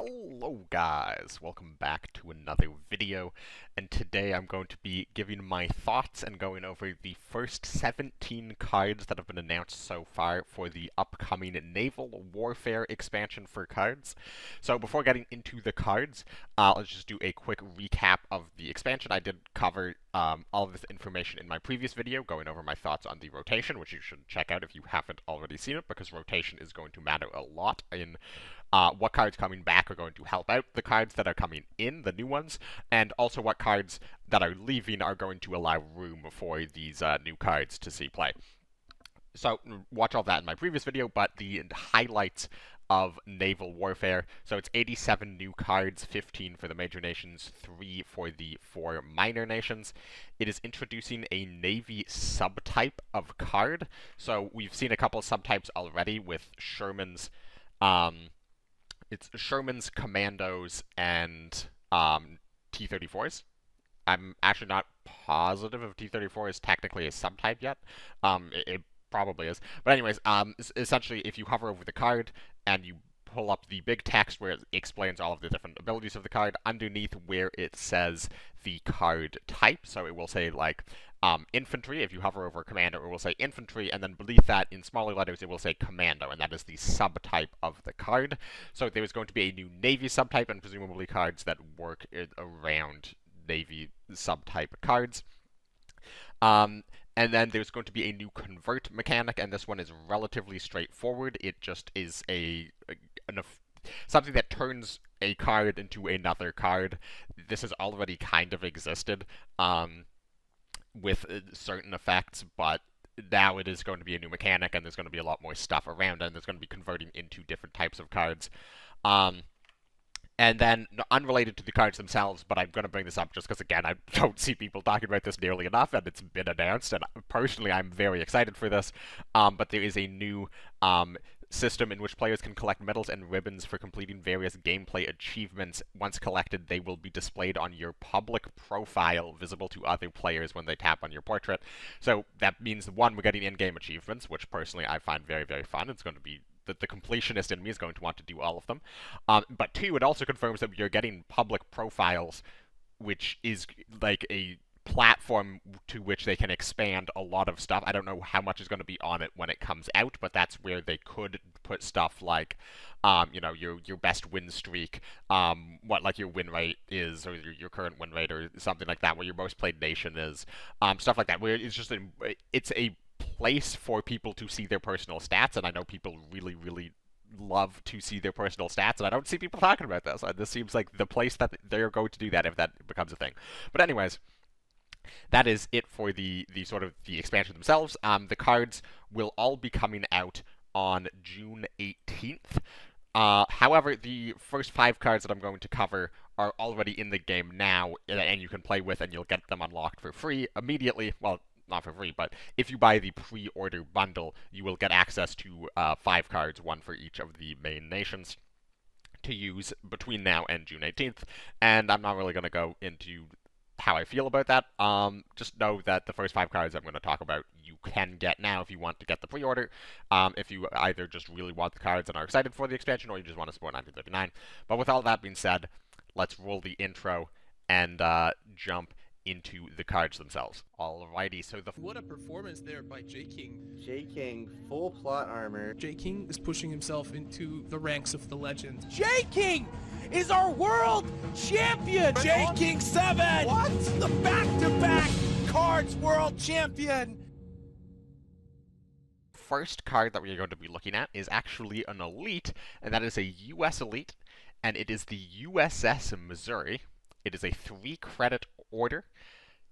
Hello guys, welcome back to another video, and today I'm going to be giving my thoughts and going over the first 17 cards that have been announced so far for the upcoming Naval Warfare expansion for cards. So before getting into the cards, let's just do a quick recap of the expansion. I did cover all of this information in my previous video, going over my thoughts on the rotation, which you should check out if you haven't already seen it, because rotation is going to matter a lot in what cards coming back are going to help out the cards that are coming in, the new ones, and also what cards that are leaving are going to allow room for these new cards to see play. So watch all that in my previous video, but the highlights of Naval Warfare. So it's 87 new cards, 15 for the major nations, 3 for the 4 minor nations. It is introducing a Navy subtype of card. So we've seen a couple of subtypes already with Sherman's it's Sherman's Commandos and T-34s. I'm actually not positive if T-34 is technically a subtype yet. It probably is. But anyways, essentially, if you hover over the card and you pull up the big text where it explains all of the different abilities of the card, underneath where it says the card type, so it will say like infantry. If you hover over commander, it will say infantry, and then beneath that, in smaller letters, it will say commando, and that is the subtype of the card. So there is going to be a new Navy subtype, and presumably cards that work around Navy subtype cards. And then there's going to be a new convert mechanic, and this one is relatively straightforward. It just is something that turns a card into another card. This has already kind of existed with certain effects, but now it is going to be a new mechanic, and there's going to be a lot more stuff around it, and there's going to be converting into different types of cards. And then, unrelated to the cards themselves, but I'm going to bring this up just because, again, I don't see people talking about this nearly enough, and it's been announced, and personally, I'm very excited for this. But there is a new system in which players can collect medals and ribbons for completing various gameplay achievements. Once collected, they will be displayed on your public profile, visible to other players when they tap on your portrait. So that means, one, we're getting in-game achievements, which personally I find very, very fun. It's going to be the completionist in me is going to want to do all of them. But two, it also confirms that you're getting public profiles, which is like a platform to which they can expand a lot of stuff. I don't know how much is going to be on it when it comes out, but that's where they could put stuff like, your best win streak, what like your win rate is, or your current win rate, or something like that, where your most played nation is, stuff like that. Where it's just it's a place for people to see their personal stats, and I know people really, really love to see their personal stats, and I don't see people talking about this. This seems like the place that they're going to do that if that becomes a thing. But anyways, that is it for the sort of the expansion themselves. The cards will all be coming out on June 18th. However, the first 5 cards that I'm going to cover are already in the game now, and you can play with, and you'll get them unlocked for free immediately. Well, not for free, but if you buy the pre-order bundle, you will get access to 5 cards, one for each of the main nations, to use between now and June 18th. And I'm not really going to go into how I feel about that. Just know that the first 5 cards I'm going to talk about you can get now if you want to get the pre-order. If you either just really want the cards and are excited for the expansion, or you just want to support 1939. But with all that being said, let's roll the intro and jump into the cards themselves. Alrighty, so What a performance there by J. King. J. King, full plot armor. J. King is pushing himself into the ranks of the legend. J. King is our world champion! J. King 7! What? The back-to-back Cards world champion! First card that we are going to be looking at is actually an elite, and that is a US elite, and it is the USS Missouri. It is a 3-credit order.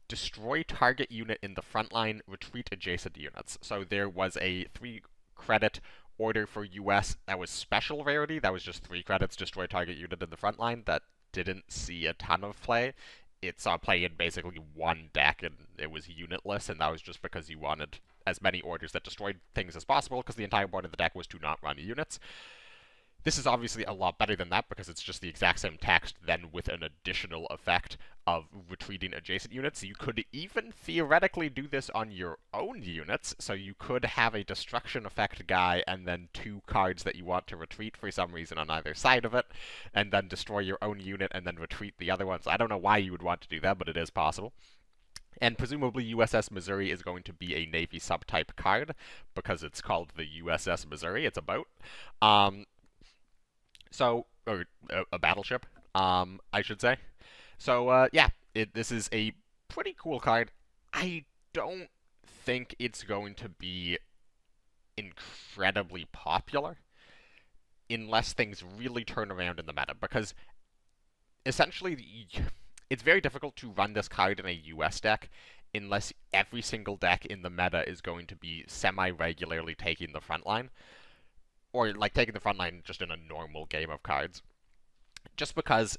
Destroy target unit in the front line, retreat adjacent units. So there was a 3-credit order for US that was special rarity. That was just 3 credits, destroy target unit in the front line. That didn't see a ton of play. It saw play in basically one deck, and it was unitless, and that was just because you wanted as many orders that destroyed things as possible, because the entire board of the deck was to not run units. This is obviously a lot better than that because it's just the exact same text, then with an additional effect of retreating adjacent units. You could even theoretically do this on your own units, so you could have a destruction effect guy and then 2 cards that you want to retreat for some reason on either side of it, and then destroy your own unit and then retreat the other ones. I don't know why you would want to do that, but it is possible. And presumably USS Missouri is going to be a Navy subtype card, because it's called the USS Missouri. It's a boat. Or a battleship, I should say. So, yeah, this is a pretty cool card. I don't think it's going to be incredibly popular unless things really turn around in the meta, because essentially it's very difficult to run this card in a US deck unless every single deck in the meta is going to be semi-regularly taking the front line. Or, like, taking the front line just in a normal game of cards. Just because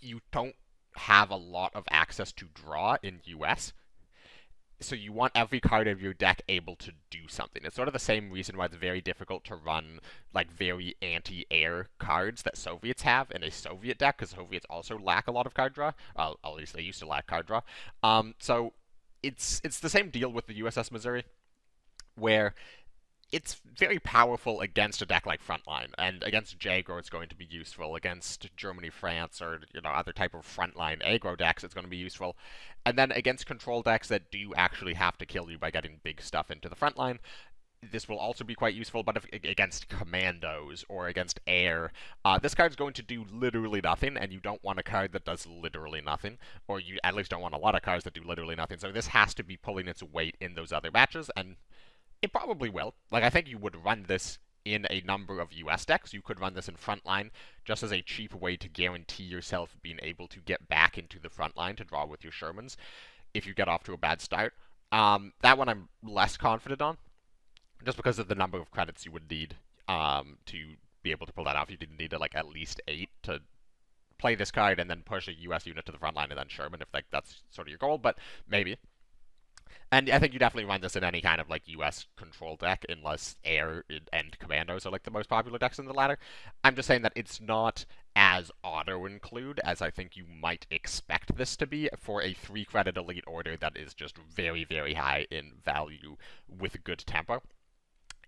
you don't have a lot of access to draw in US, so you want every card of your deck able to do something. It's sort of the same reason why it's very difficult to run, like, very anti-air cards that Soviets have in a Soviet deck, because Soviets also lack a lot of card draw. At least they used to lack card draw. So it's the same deal with the USS Missouri, where it's very powerful against a deck like Frontline, and against Jaegro it's going to be useful, against Germany, France, or, other type of Frontline aggro decks it's going to be useful, and then against control decks that do actually have to kill you by getting big stuff into the front line, this will also be quite useful. But against commandos or against air, this card's going to do literally nothing, and you don't want a card that does literally nothing, or you at least don't want a lot of cards that do literally nothing, so this has to be pulling its weight in those other matches, and it probably will. Like, I think you would run this in a number of US decks. You could run this in Frontline just as a cheap way to guarantee yourself being able to get back into the front line to draw with your Shermans if you get off to a bad start. That one I'm less confident on, just because of the number of credits you would need to be able to pull that off. You didn't need to, like, at least 8 to play this card and then push a US unit to the front line and then Sherman, if, like, that's sort of your goal, but maybe. And I think you definitely run this in any kind of, like, US control deck, unless air and commandos are, like, the most popular decks in the ladder. I'm just saying that it's not as auto-include as I think you might expect this to be for a 3-credit elite order that is just very, very high in value with good tempo.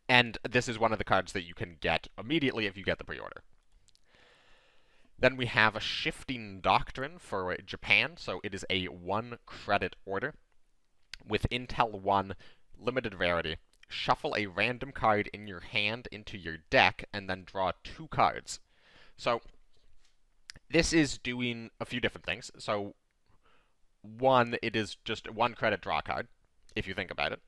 And this is one of the cards that you can get immediately if you get the pre-order. Then we have a Shifting Doctrine for Japan, so it is a 1-credit order. With Intel 1, limited rarity, shuffle a random card in your hand into your deck, and then draw 2 cards. So, this is doing a few different things. So, 1, it is just a 1-credit draw card, if you think about it.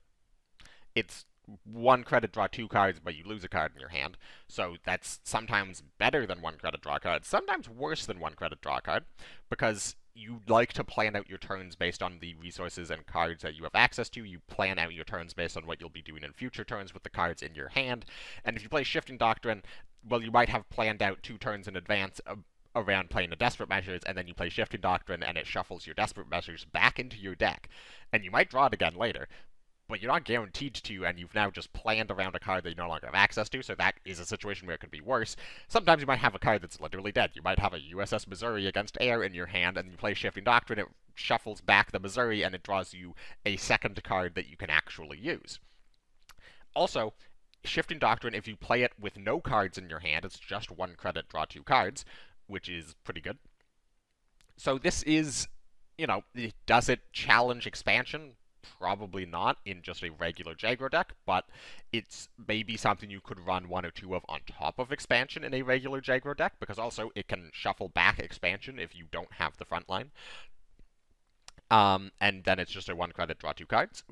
It's 1 credit draw 2 cards, but you lose a card in your hand. So that's sometimes better than 1 credit draw card, sometimes worse than 1 credit draw card, because you like to plan out your turns based on the resources and cards that you have access to. You plan out your turns based on what you'll be doing in future turns with the cards in your hand. And if you play Shifting Doctrine, well, you might have planned out 2 turns in advance around playing the Desperate Measures, and then you play Shifting Doctrine, and it shuffles your Desperate Measures back into your deck. And you might draw it again later, but you're not guaranteed to, and you've now just planned around a card that you no longer have access to, so that is a situation where it could be worse. Sometimes you might have a card that's literally dead. You might have a USS Missouri against air in your hand, and you play Shifting Doctrine, it shuffles back the Missouri, and it draws you a second card that you can actually use. Also, Shifting Doctrine, if you play it with no cards in your hand, it's just 1 credit, draw 2 cards, which is pretty good. So this is, does it challenge expansion? Probably not in just a regular Jaegro deck, but it's maybe something you could run 1 or 2 of on top of expansion in a regular Jaegro deck, because also it can shuffle back expansion if you don't have the front line. And then it's just a 1 credit, draw 2 cards.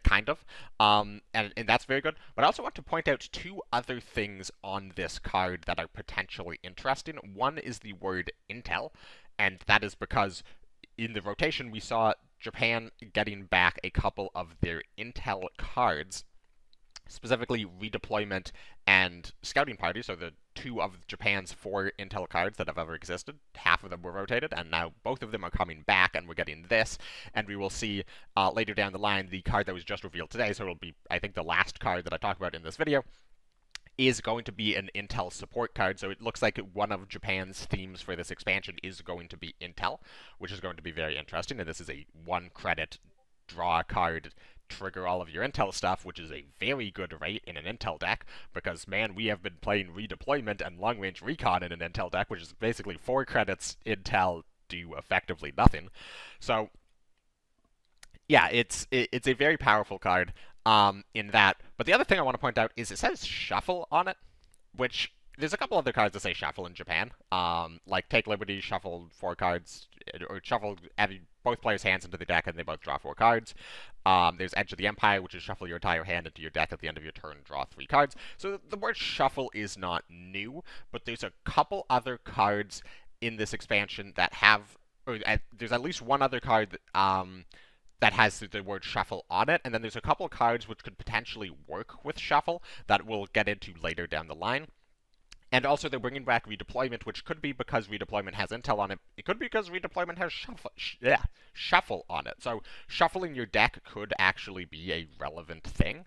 Kind of. And that's very good. But I also want to point out 2 other things on this card that are potentially interesting. One is the word Intel, and that is because in the rotation we saw Japan getting back a couple of their Intel cards, specifically Redeployment and Scouting Party, so the 2 of Japan's 4 Intel cards that have ever existed. Half of them were rotated, and now both of them are coming back, and we're getting this, and we will see later down the line the card that was just revealed today, so it'll be, I think, the last card that I talk about in this video, is going to be an Intel support card, so it looks like one of Japan's themes for this expansion is going to be Intel, which is going to be very interesting, and this is a 1 credit draw a card, trigger all of your Intel stuff, which is a very good rate in an Intel deck, because, man, we have been playing redeployment and long-range recon in an Intel deck, which is basically 4 credits Intel do effectively nothing. So, yeah, it's a very powerful card in that. But the other thing I want to point out is it says Shuffle on it, which there's a couple other cards that say Shuffle in Japan. Like Take Liberty, shuffle 4 cards, or shuffle both players' hands into the deck and they both draw 4 cards. There's Edge of the Empire, which is shuffle your entire hand into your deck at the end of your turn, draw 3 cards. So the word shuffle is not new, but there's a couple other cards in this expansion that have, or there's at least one other card that has the word shuffle on it, and then there's a couple cards which could potentially work with shuffle that we'll get into later down the line. And also, they're bringing back redeployment, which could be because redeployment has Intel on it. It could be because redeployment has shuffle on it. So, shuffling your deck could actually be a relevant thing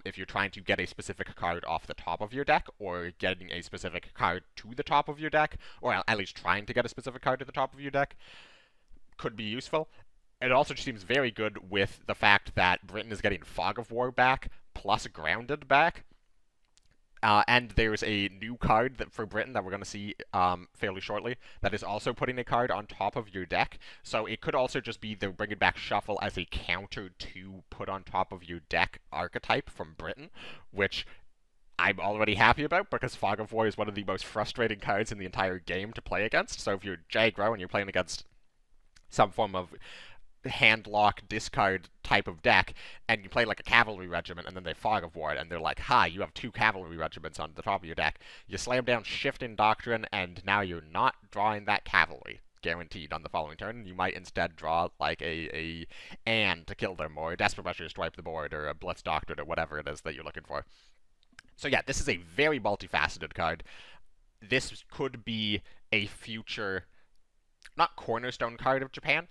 if you're trying to get a specific card off the top of your deck, or getting a specific card to the top of your deck, or at least trying to get a specific card to the top of your deck. Could be useful. It also just seems very good with the fact that Britain is getting Fog of War back, plus Grounded back. And there's a new card for Britain that we're going to see fairly shortly that is also putting a card on top of your deck. So it could also just be they're bringing back Shuffle as a counter to put on top of your deck archetype from Britain, which I'm already happy about because Fog of War is one of the most frustrating cards in the entire game to play against. So if you're Jagro and you're playing against some form of handlock discard type of deck, and you play like a cavalry regiment, and then they Fog of War it, and they're like, "Ha, you have 2 cavalry regiments on the top of your deck." You slam down Shift in Doctrine, and now you're not drawing that cavalry guaranteed on the following turn. You might instead draw like a and to kill them, or a Desperate Pressure to wipe the board, or a Blitz Doctrine, or whatever it is that you're looking for. So yeah, this is a very multifaceted card. This could be a future, not cornerstone card of Japan,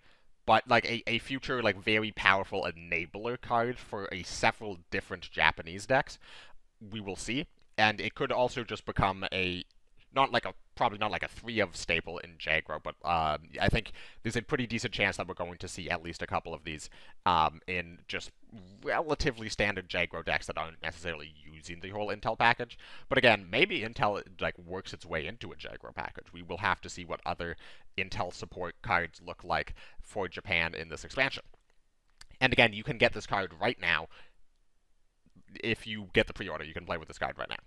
but like a future like very powerful enabler card for several different Japanese decks. We will see, and it could also just become probably not like a 3 of staple in Jagro, but I think there's a pretty decent chance that we're going to see at least a couple of these in just relatively standard Jagro decks that aren't necessarily using the whole Intel package. But again, maybe Intel like works its way into a Jagro package. We will have to see what other Intel support cards look like for Japan in this expansion. And again, you can get this card right now. If you get the pre-order, you can play with this card right now.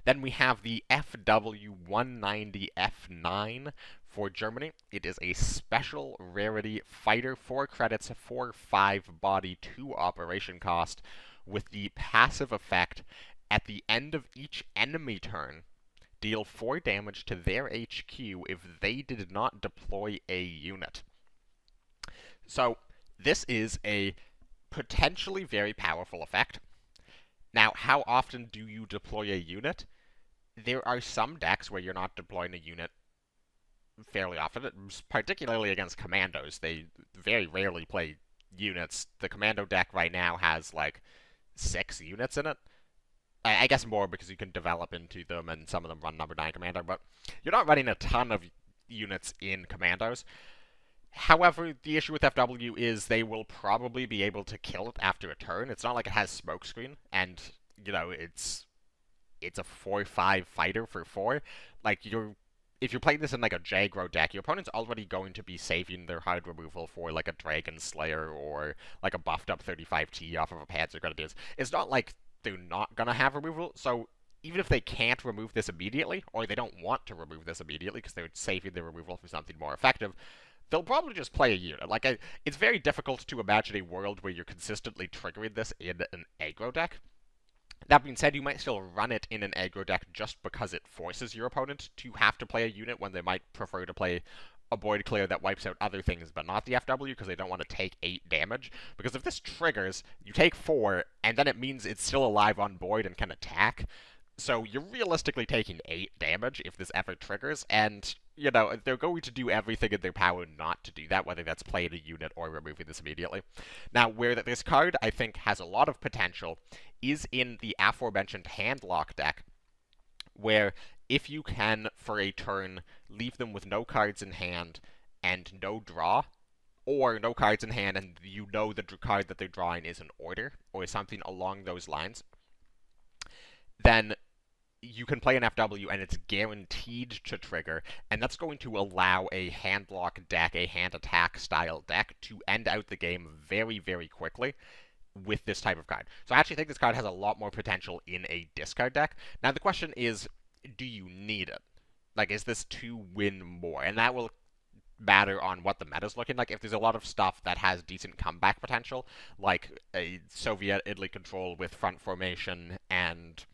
Then we have the FW190F9 for Germany. It is a special rarity fighter, 4 credits, 4/5 body, 2 operation cost, with the passive effect at the end of each enemy turn, deal 4 damage to their HQ if they did not deploy a unit. So this is a potentially very powerful effect. Now, how often do you deploy a unit? There are some decks where you're not deploying a unit fairly often, particularly against commandos. They very rarely play units. The commando deck right now has like 6 units in it. I guess more because you can develop into them, and some of them run number 9 commando, but you're not running a ton of units in commandos. However, the issue with FW is they will probably be able to kill it after a turn. It's not like it has smokescreen, and, you know, it's a 4/5 fighter for 4. Like, if you're playing this in, like, a Jagro deck, your opponent's already going to be saving their hard removal for, like, a Dragon Slayer or, like, a buffed up 35T off of a Panzer Grenadiers. It's not like they're not gonna have removal, so even if they can't remove this immediately, or they don't want to remove this immediately because they're saving their removal for something more effective, they'll probably just play a unit. Like, it's very difficult to imagine a world where you're consistently triggering this in an aggro deck. That being said, you might still run it in an aggro deck just because it forces your opponent to have to play a unit when they might prefer to play a Void Clear that wipes out other things but not the FW because they don't want to take 8 damage. Because if this triggers, you take 4, and then it means it's still alive on Void and can attack. So you're realistically taking 8 damage if this ever triggers, and, you know, they're going to do everything in their power not to do that, whether that's playing a unit or removing this immediately. Now, where this card, I think, has a lot of potential is in the aforementioned Handlock deck, where if you can, for a turn, leave them with no cards in hand and no draw, or no cards in hand and you know the card that they're drawing is an order, or something along those lines, then you can play an FW and it's guaranteed to trigger, and that's going to allow a handlock deck, a hand attack style deck, to end out the game very, very quickly with this type of card. So I actually think this card has a lot more potential in a discard deck. Now the question is, do you need it? Like, is this to win more? And that will matter on what the meta's looking like. If there's a lot of stuff that has decent comeback potential, like a Soviet Italy control with front formation and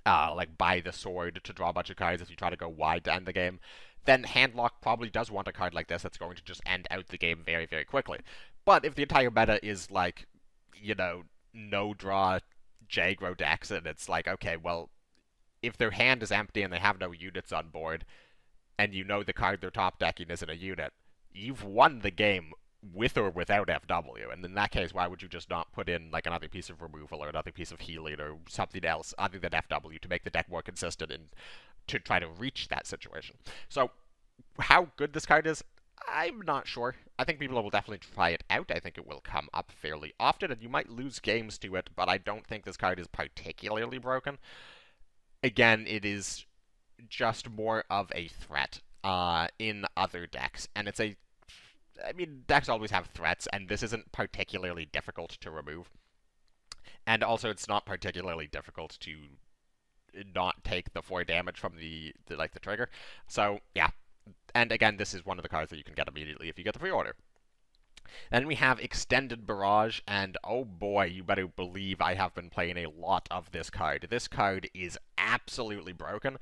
like buy the sword to draw a bunch of cards if you try to go wide to end the game, then Handlock probably does want a card like this that's going to just end out the game very, very quickly. But if the entire meta is like, you know, no draw Jagro decks, and it's like, okay, well, if their hand is empty and they have no units on board, and you know the card they're top decking isn't a unit, you've won the game with or without FW. And in that case, why would you just not put in like another piece of removal or another piece of healing or something else other than FW to make the deck more consistent and to try to reach that situation? So how good this card is, I'm not sure. I think people will definitely try it out. I think it will come up fairly often, and you might lose games to it, but I don't think this card is particularly broken. Again, it is just more of a threat in other decks, and it's a... I mean, decks always have threats, and this isn't particularly difficult to remove. And also, it's not particularly difficult to not take the 4 damage from the trigger. So, yeah. And again, this is one of the cards that you can get immediately if you get the pre-order. Then we have Extended Barrage, and oh boy, you better believe I have been playing a lot of this card. This card is absolutely broken.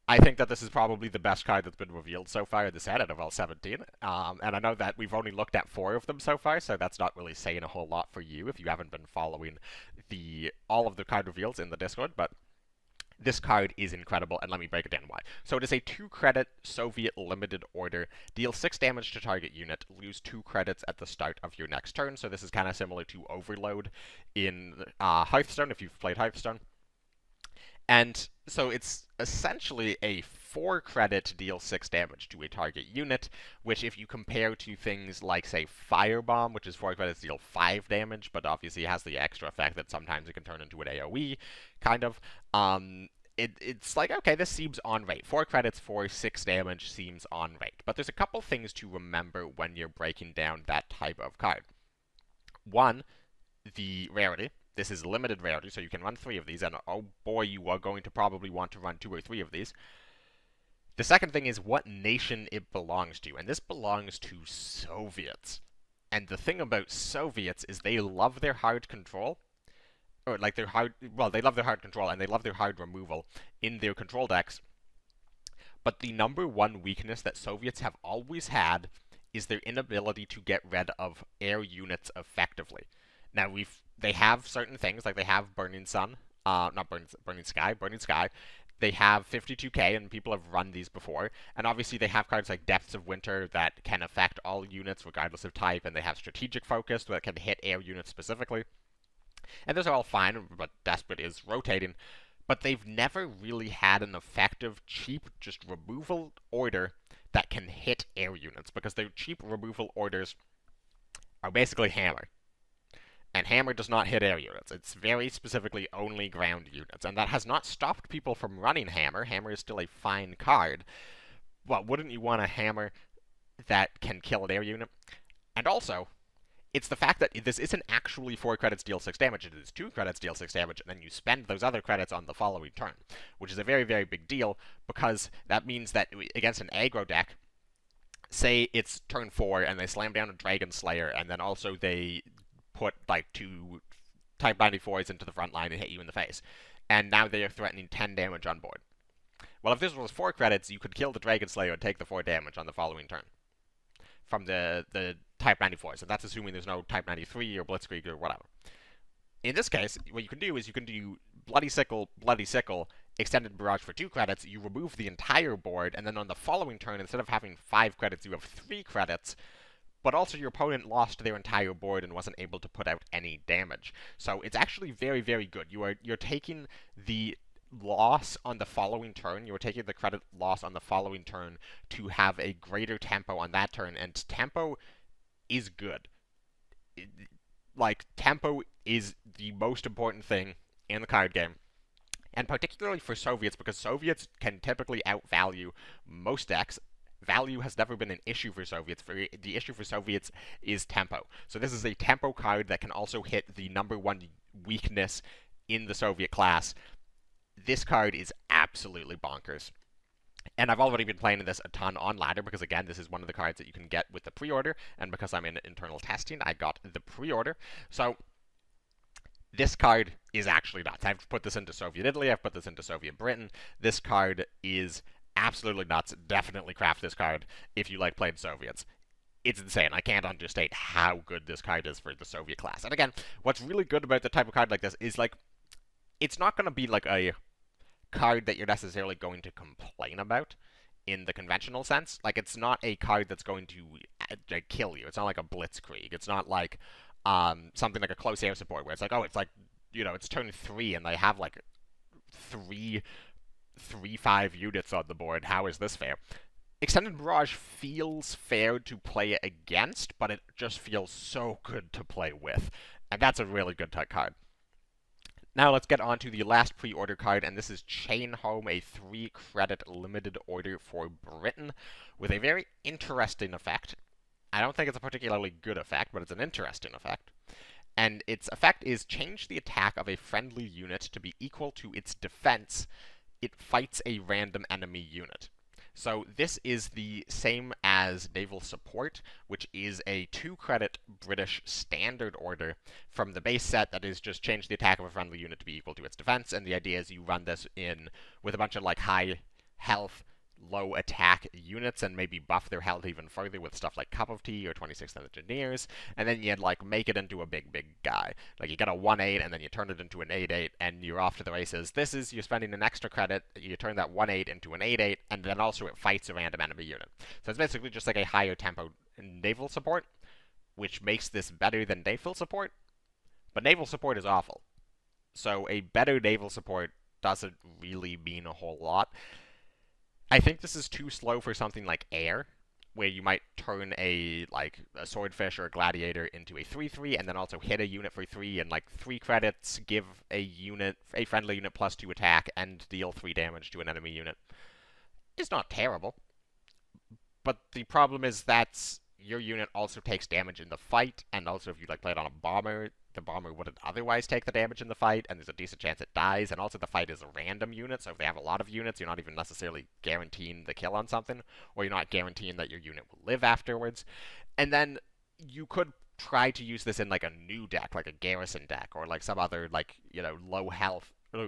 I think that this is probably the best card that's been revealed so far in the set at Naval 17. And I know that we've only looked at 4 of them so far, so that's not really saying a whole lot for you if you haven't been following all of the card reveals in the Discord, but this card is incredible, and let me break it down why. So it is a 2-credit Soviet limited order. Deal 6 damage to target unit. Lose 2 credits at the start of your next turn. So this is kind of similar to Overload in Hearthstone, if you've played Hearthstone. And so it's essentially a 4-credit deal 6 damage to a target unit, which if you compare to things like, say, Firebomb, which is 4 credits deal 5 damage, but obviously has the extra effect that sometimes it can turn into an AoE, kind of, it's like, okay, this seems on rate. 4 credits for 6 damage seems on rate. But there's a couple things to remember when you're breaking down that type of card. One, the rarity. This is limited rarity, so you can run 3 of these, and oh boy, you are going to probably want to run 2 or 3 of these. The second thing is what nation it belongs to, and this belongs to Soviets. And the thing about Soviets is they love their hard control, or like their hard, well, they love their hard control, and they love their hard removal in their control decks. But the number one weakness that Soviets have always had is their inability to get rid of air units effectively. Now, they have certain things, like they have Burning Sun, not Burning Sky. They have 52k, and people have run these before. And obviously they have cards like Depths of Winter that can affect all units regardless of type, and they have Strategic Focus that can hit air units specifically. And those are all fine, but Desperate is rotating. But they've never really had an effective, cheap, just removal order that can hit air units, because their cheap removal orders are basically Hammer. And Hammer does not hit air units. It's very specifically only ground units. And that has not stopped people from running Hammer. Hammer is still a fine card. Well, wouldn't you want a Hammer that can kill an air unit? And also, it's the fact that this isn't actually 4 credits deal 6 damage. It is 2 credits deal 6 damage, and then you spend those other credits on the following turn. Which is a very, very big deal, because that means that against an aggro deck, say it's turn 4, and they slam down a Dragon Slayer, and then also they put like 2 Type 94s into the front line and hit you in the face. And now they are threatening 10 damage on board. Well, if this was 4 credits, you could kill the Dragon Slayer and take the 4 damage on the following turn from the Type 94s. And that's assuming there's no Type 93 or Blitzkrieg or whatever. In this case, what you can do is you can do Bloody Sickle, Bloody Sickle, Extended Barrage for 2 credits, you remove the entire board, and then on the following turn, instead of having 5 credits, you have 3 credits, but also your opponent lost their entire board and wasn't able to put out any damage. So it's actually very, very good. You're taking the loss on the following turn, you're taking the credit loss on the following turn to have a greater tempo on that turn, and tempo is good. Like, tempo is the most important thing in the card game. And particularly for Soviets, because Soviets can typically outvalue most decks. Value has never been an issue for Soviets. The issue for Soviets is tempo. So this is a tempo card that can also hit the #1 weakness in the Soviet class. This card is absolutely bonkers. And I've already been playing this a ton on ladder, because again, this is one of the cards that you can get with the pre-order, and because I'm in internal testing, I got the pre-order. So this card is actually nuts. I've put this into Soviet Italy, I've put this into Soviet Britain. This card is absolutely nuts. Definitely craft this card if you like playing Soviets. It's insane. I can't understate how good this card is for the Soviet class. And again, what's really good about the type of card like this is, like, it's not going to be like a card that you're necessarily going to complain about in the conventional sense. Like, it's not a card that's going to kill you. It's not like a Blitzkrieg. It's not like something like a close air support where it's like, oh, it's like, you know, it's turn 3 and they have like 3/5 units on the board. How is this fair? Extended Barrage feels fair to play against, but it just feels so good to play with. And that's a really good type card. Now let's get on to the last pre-order card, and this is Chain Home, a 3-credit limited order for Britain, with a very interesting effect. I don't think it's a particularly good effect, but it's an interesting effect. And its effect is change the attack of a friendly unit to be equal to its defense. It fights a random enemy unit. So this is the same as Naval Support, which is a 2-credit British standard order from the base set that is just change the attack of a friendly unit to be equal to its defense, and the idea is you run this in with a bunch of like high health, low attack units, and maybe buff their health even further with stuff like Cup of Tea or 26th Engineers, and then you'd like make it into a big guy. Like, you get a 1/8 and then you turn it into an 8/8 and you're off to the races. This is you're spending an extra credit, you turn that 1/8 into an 8/8, and then also it fights a random enemy unit. So it's basically just like a higher tempo Naval Support, which makes this better than Naval Support, but Naval Support is awful. So a better Naval Support doesn't really mean a whole lot. I think this is too slow for something like Air, where you might turn a Swordfish or a Gladiator into a 3/3, and then also hit a unit for 3, and like 3 credits, give a friendly unit +2 attack, and deal 3 damage to an enemy unit. It's not terrible, but the problem is that your unit also takes damage in the fight, and also if you like play it on a bomber, the bomber wouldn't otherwise take the damage in the fight, and there's a decent chance it dies, and also the fight is a random unit, so if they have a lot of units, you're not even necessarily guaranteeing the kill on something, or you're not guaranteeing that your unit will live afterwards. And then you could try to use this in like a new deck, like a garrison deck, or like some other, like, you know,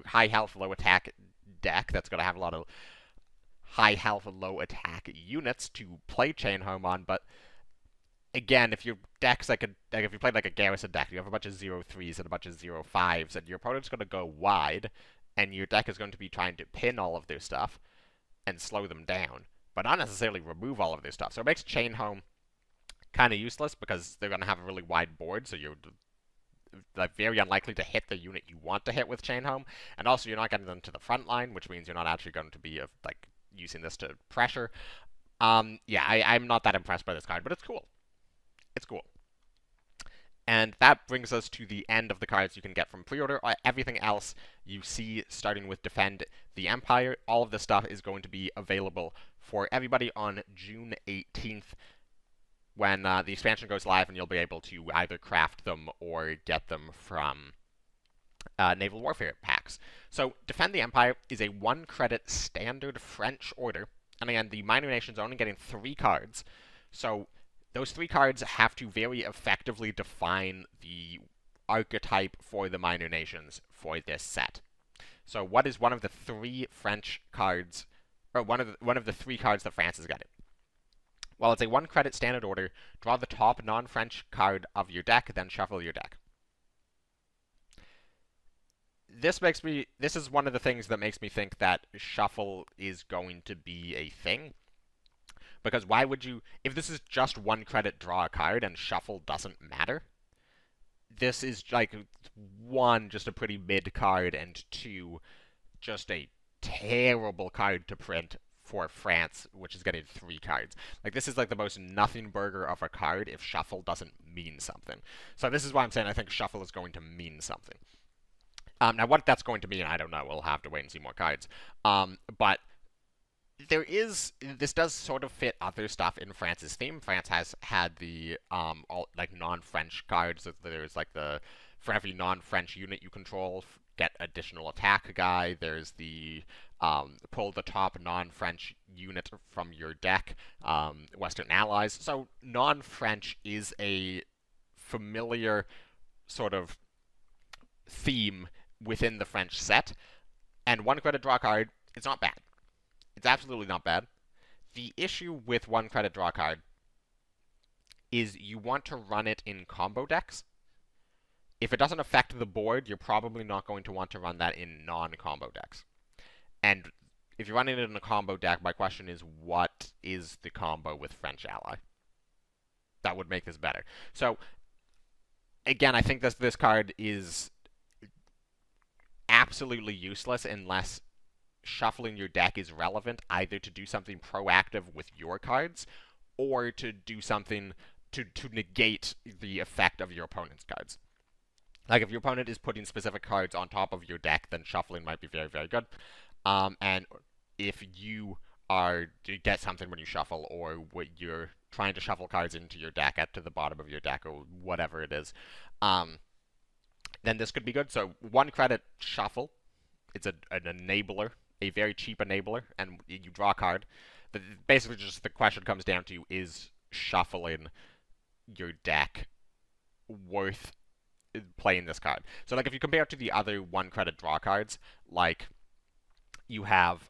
high health, low attack deck that's going to have a lot of high health, low attack units to play Chain Home on, but again, if your deck's like if you play like a garrison deck, you have a bunch of 0/3s and a bunch of 0/5s, and your opponent's going to go wide, and your deck is going to be trying to pin all of their stuff and slow them down, but not necessarily remove all of their stuff. So it makes Chain Home kind of useless, because they're going to have a really wide board, so you're like very unlikely to hit the unit you want to hit with Chain Home, and also you're not getting them to the front line, which means you're not actually going to be like using this to pressure. Yeah, I'm not that impressed by this card, but it's cool. It's cool. And that brings us to the end of the cards you can get from pre-order. Everything else you see, starting with Defend the Empire, all of this stuff is going to be available for everybody on June 18th, when the expansion goes live, and you'll be able to either craft them or get them from Naval Warfare packs. So Defend the Empire is a 1-credit standard French order, and again, the minor nations are only getting 3 cards, so those 3 cards have to very effectively define the archetype for the minor nations for this set. So what is one of the 3 French cards, or one of the 3 cards that France is getting? Well, it's a 1-credit standard order. Draw the top non-French card of your deck, then shuffle your deck. this is one of the things that makes me think that shuffle is going to be a thing. Because why would you, if this is just 1 credit draw a card and shuffle doesn't matter, this is like 1, just a pretty mid card, and 2, just a terrible card to print for France, which is getting 3 cards. Like, this is like the most nothing burger of a card if shuffle doesn't mean something. So this is why I'm saying I think shuffle is going to mean something. Now, what that's going to mean, I don't know. We'll have to wait and see more cards. But this does sort of fit other stuff in France's theme. France has had the all like non-French cards. There's like for every non-French unit you control, get additional attack guy. There's the pull the top non-French unit from your deck, Western allies. So non-French is a familiar sort of theme within the French set, and 1 credit draw card, it's not bad. It's absolutely not bad. The issue with 1 credit draw card is you want to run it in combo decks. If it doesn't affect the board, you're probably not going to want to run that in non-combo decks. And if you're running it in a combo deck, my question is, what is the combo with French ally? That would make this better. So, again, I think this card is absolutely useless unless shuffling your deck is relevant, either to do something proactive with your cards or to do something to negate the effect of your opponent's cards. Like, if your opponent is putting specific cards on top of your deck, then shuffling might be very, very good. And if you get something when you shuffle, or you're trying to shuffle cards into your deck to the bottom of your deck, or whatever it is, then this could be good. So 1 credit shuffle, it's an enabler, a very cheap enabler, and you draw a card. Basically, just the question comes down to, is shuffling your deck worth playing this card? So, like, if you compare it to the other 1 credit draw cards, like you have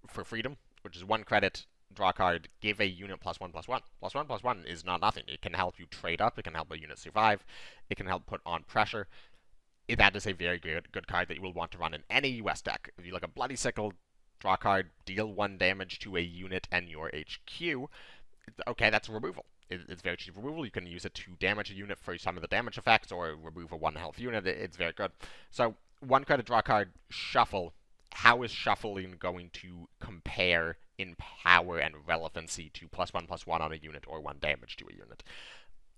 for Freedom, which is 1 credit draw card, give a unit +1/+1. +1/+1 is not nothing. It can help you trade up, it can help a unit survive, it can help put on pressure. That is a very good card that you will want to run in any US deck. If you like a Bloody Sickle, draw card, deal 1 damage to a unit and your HQ, okay, that's removal. It's very cheap removal. You can use it to damage a unit for some of the damage effects, or remove a 1 health unit. It's very good. So 1 credit draw card, shuffle. How is shuffling going to compare in power and relevancy to +1/+1 on a unit, or 1 damage to a unit?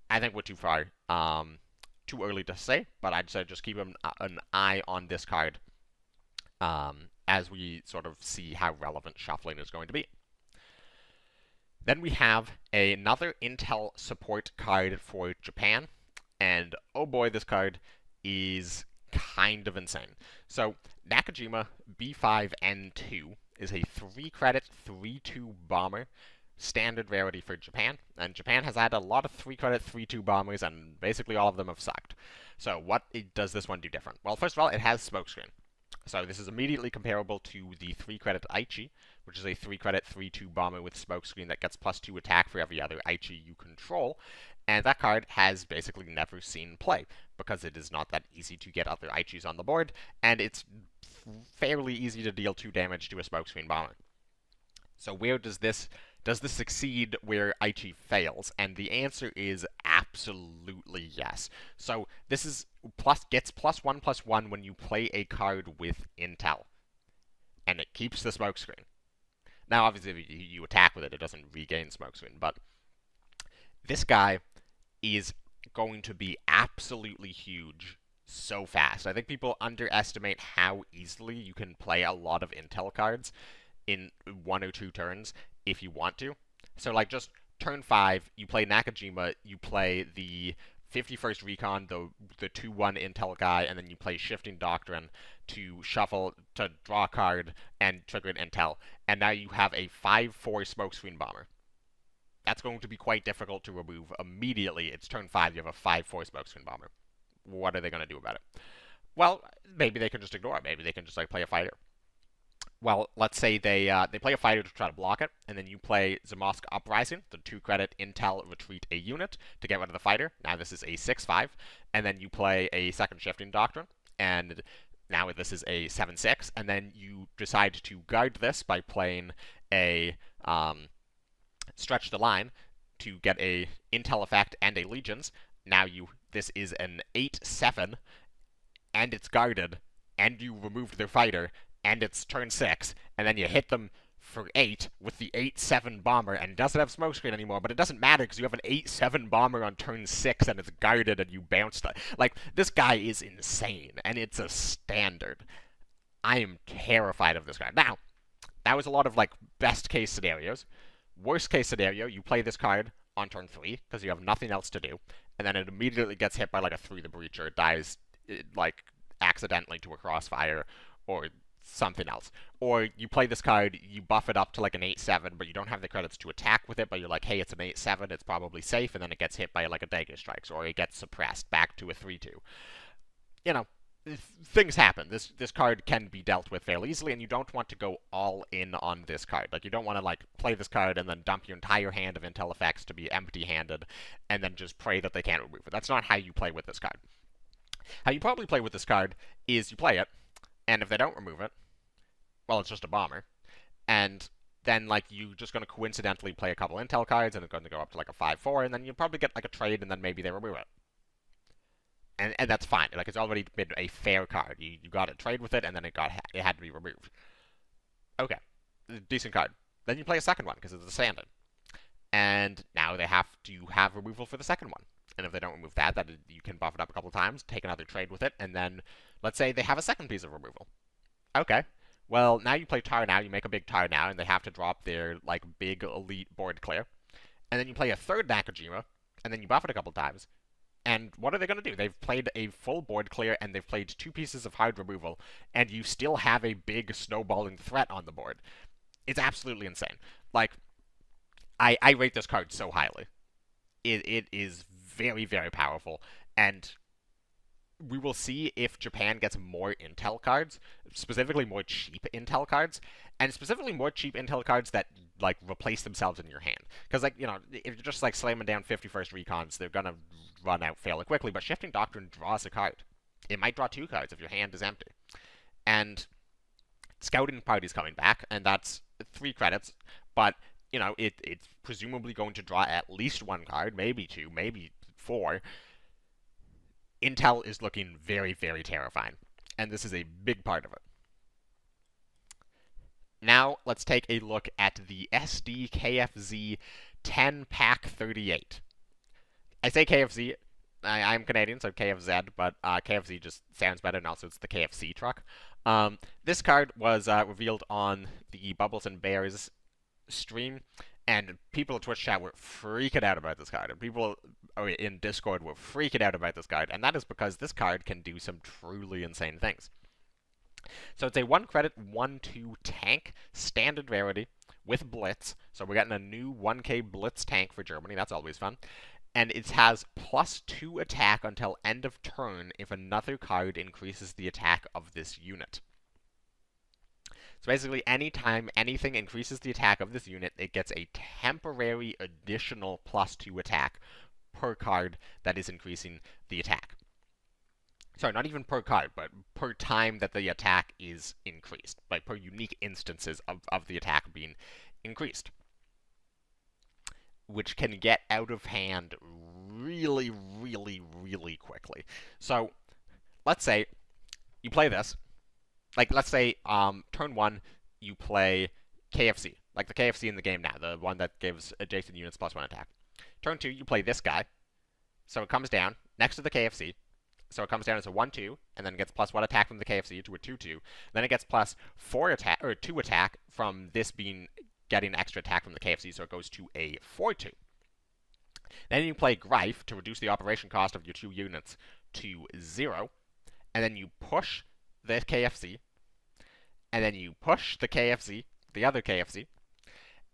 I think we're too far. Too early to say, but I'd say just keep an eye on this card as we sort of see how relevant shuffling is going to be. Then we have another Intel support card for Japan, and oh boy, this card is kind of insane. So Nakajima B5N2 is a 3 credit 3/2 bomber, standard rarity for Japan, and Japan has had a lot of 3 credit 3/2 bombers, and basically all of them have sucked. So what does this one do different? Well, first of all, it has smokescreen. So this is immediately comparable to the 3 credit Aichi, which is a 3 credit 3/2 bomber with smokescreen that gets +2 attack for every other Aichi you control, and that card has basically never seen play, because it is not that easy to get other Aichis on the board, and it's fairly easy to deal 2 damage to a smokescreen bomber. So where does this succeed where Aichi fails? And the answer is absolutely yes. So this is gets +1/+1 when you play a card with Intel, and it keeps the smokescreen. Now, obviously, if you attack with it, it doesn't regain smokescreen, but this guy is going to be absolutely huge so fast. I think people underestimate how easily you can play a lot of Intel cards in 1 or 2 turns if you want to. So, like, just turn 5, you play Nakajima, you play the 51st Recon, the 2/1 Intel guy, and then you play Shifting Doctrine to shuffle, to draw a card, and trigger an Intel. And now you have a 5/4 smokescreen bomber. That's going to be quite difficult to remove immediately. It's turn 5, you have a 5/4 smokescreen bomber. What are they going to do about it? Well, maybe they can just ignore it. Maybe they can just, like, play a fighter. Well, let's say they play a fighter to try to block it, and then you play Zamosk Uprising, the 2 credit Intel retreat a unit to get rid of the fighter. Now this is a 6/5, and then you play a second Shifting Doctrine, and now this is a 7/6, and then you decide to guard this by playing a Stretch the Line to get a Intel effect and a Legions. Now this is an 8/7, and it's guarded, and you removed their fighter, and it's turn 6, and then you hit them for 8 with the 8/7 bomber, and it doesn't have smokescreen anymore, but it doesn't matter because you have an 8/7 bomber on turn 6 and it's guarded and you bounced it. Like, this guy is insane, and it's a standard. I am terrified of this guy. Now, that was a lot of, like, best case scenarios. Worst case scenario, you play this card on turn 3 because you have nothing else to do, and then it immediately gets hit by, like, a Through the Breacher. It dies, like, accidentally to a Crossfire, or something else. Or you play this card, you buff it up to like an 8/7, but you don't have the credits to attack with it, but you're like, hey, it's an 8/7, it's probably safe, and then it gets hit by like a Dagger Strikes, or it gets suppressed back to a 3/2. You know, things happen. This card can be dealt with fairly easily, and you don't want to go all in on this card. Like, you don't want to like play this card and then dump your entire hand of Intel effects to be empty-handed, and then just pray that they can't remove it. That's not how you play with this card. How you probably play with this card is you play it, and if they don't remove it, well, it's just a bomber. And then, like, you're just going to coincidentally play a couple Intel cards, and it's going to go up to, like, a 5/4, and then you probably get, like, a trade, and then maybe they remove it. And that's fine. Like, it's already been a fair card. You got a trade with it, and then it had to be removed. Okay. Decent card. Then you play a second one, because it's a stand-in. And now they have to have removal for the second one. And if they don't remove that, you can buff it up a couple times, take another trade with it, and then, let's say they have a second piece of removal. Okay. Well, now you play Tar now, you make a big Tar now, and they have to drop their, like, big elite board clear. And then you play a third Nakajima, and then you buff it a couple times. And what are they going to do? They've played a full board clear, and they've played 2 pieces of hard removal, and you still have a big snowballing threat on the board. It's absolutely insane. Like, I rate this card so highly. It is very, very powerful, and we will see if Japan gets more Intel cards, specifically more cheap Intel cards, and specifically more cheap Intel cards that, like, replace themselves in your hand. Because, like, you know, if you're just, like, slamming down 51st Recons, they're gonna run out fairly quickly, but Shifting Doctrine draws a card. It might draw 2 cards if your hand is empty. And Scouting Party's coming back, and that's 3 credits, but, you know, it's presumably going to draw at least 1 card, maybe 2, maybe 4. Intel is looking very, very terrifying, and this is a big part of it. Now, let's take a look at the SD KFZ 10 Pack 38. I say KFZ, I'm Canadian, so KFZ, but KFZ just sounds better, and also it's the KFC truck. This card was revealed on the Bubbles and Bears stream, and people in Twitch chat were freaking out about this card, and people in Discord were freaking out about this card, and that is because this card can do some truly insane things. So it's a 1 credit, 1/2 tank, standard rarity, with Blitz, so we're getting a new 1k Blitz tank for Germany, that's always fun, and it has +2 attack until end of turn if another card increases the attack of this unit. So basically, anytime anything increases the attack of this unit, it gets a temporary additional +2 attack per card that is increasing the attack. Sorry, not even per card, but per time that the attack is increased. Like, per unique instances of the attack being increased. Which can get out of hand really, really, really quickly. So, let's say you play this. Like, let's say, turn 1, you play KFC. Like the KFC in the game now, the one that gives adjacent units +1 attack. Turn 2, you play this guy. So it comes down next to the KFC. So it comes down as a 1/2, and then gets +1 attack from the KFC to a 2/2. Then it gets +4 attack, or 2 attack from this getting extra attack from the KFC, so it goes to a 4/2. Then you play Greif to reduce the operation cost of your 2 units to 0. And then you push the KFC. And then you push the KFC, the other KFC.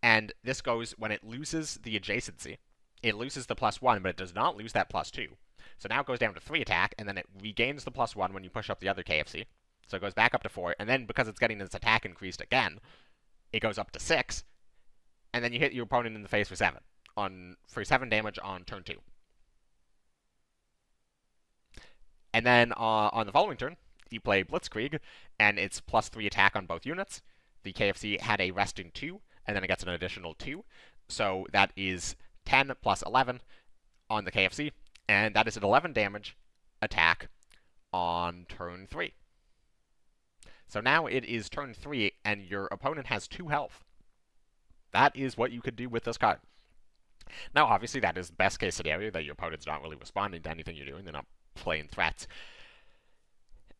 And this goes when it loses the adjacency. It loses the +1, but it does not lose that +2. So now it goes down to 3 attack, and then it regains the +1 when you push up the other KFC. So it goes back up to 4, and then because it's getting its attack increased again, it goes up to 6, and then you hit your opponent in the face for 7 damage on turn 2. And then on the following turn, you play Blitzkrieg, and it's +3 attack on both units. The KFC had a resting 2, and then it gets an additional 2. So that is 10 plus 11 on the KFC, and that is an 11 damage attack on turn 3. So now it is turn 3, and your opponent has 2 health. That is what you could do with this card. Now, obviously, that is best case scenario, that your opponent's not really responding to anything you're doing. They're not playing threats.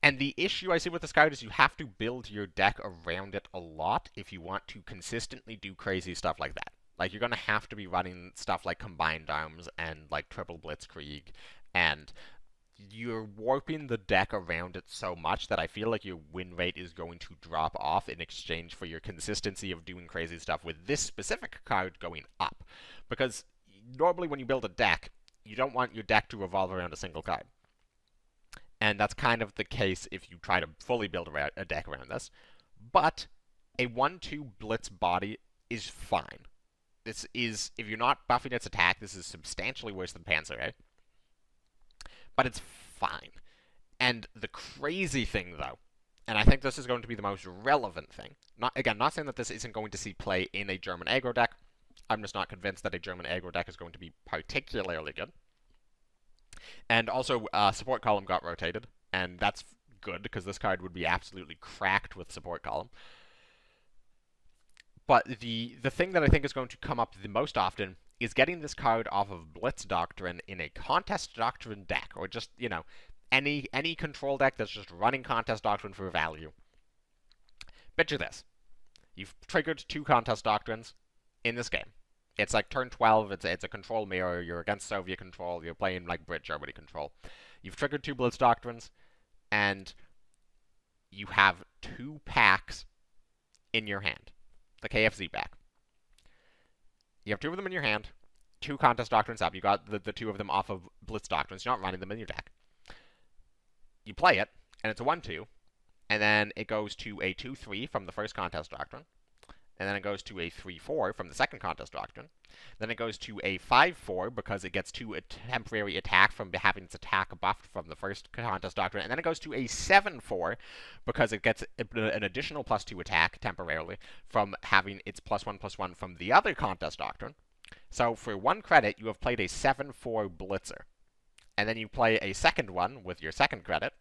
And the issue I see with this card is you have to build your deck around it a lot if you want to consistently do crazy stuff like that. Like, you're going to have to be running stuff like Combined Arms and, like, Triple Blitzkrieg, and you're warping the deck around it so much that I feel like your win rate is going to drop off in exchange for your consistency of doing crazy stuff with this specific card going up. Because normally when you build a deck, you don't want your deck to revolve around a single card. And that's kind of the case if you try to fully build a deck around this. But a 1-2 Blitz body is fine. This is, if you're not buffing its attack, this is substantially worse than Panzer, right? But it's fine. And the crazy thing, though, and I think this is going to be the most relevant thing, not saying that this isn't going to see play in a German aggro deck. I'm just not convinced that a German aggro deck is going to be particularly good. And also, support column got rotated, and that's good, because this card would be absolutely cracked with support column. But the thing that I think is going to come up the most often is getting this card off of Blitz Doctrine in a Contest Doctrine deck, or just, you know, any control deck that's just running Contest Doctrine for value. Picture this. You've triggered 2 Contest Doctrines in this game. It's like turn 12, it's a control mirror, you're against Soviet control, you're playing like Brit Germany control. You've triggered 2 Blitz Doctrines, and you have 2 packs in your hand. The KFZ pack. You have 2 of them in your hand, 2 Contest Doctrines up, you got the 2 of them off of Blitz Doctrines, you're not running them in your deck. You play it, and it's a 1-2, and then it goes to a 2-3 from the first Contest Doctrine, and then it goes to a 3-4 from the second Contest Doctrine. Then it goes to a 5-4 because it gets 2 temporary attack from having its attack buffed from the first Contest Doctrine. And then it goes to a 7-4 because it gets an additional +2 attack temporarily from having its +1/+1 from the other Contest Doctrine. So for 1 credit, you have played a 7-4 Blitzer. And then you play a second one with your second credit.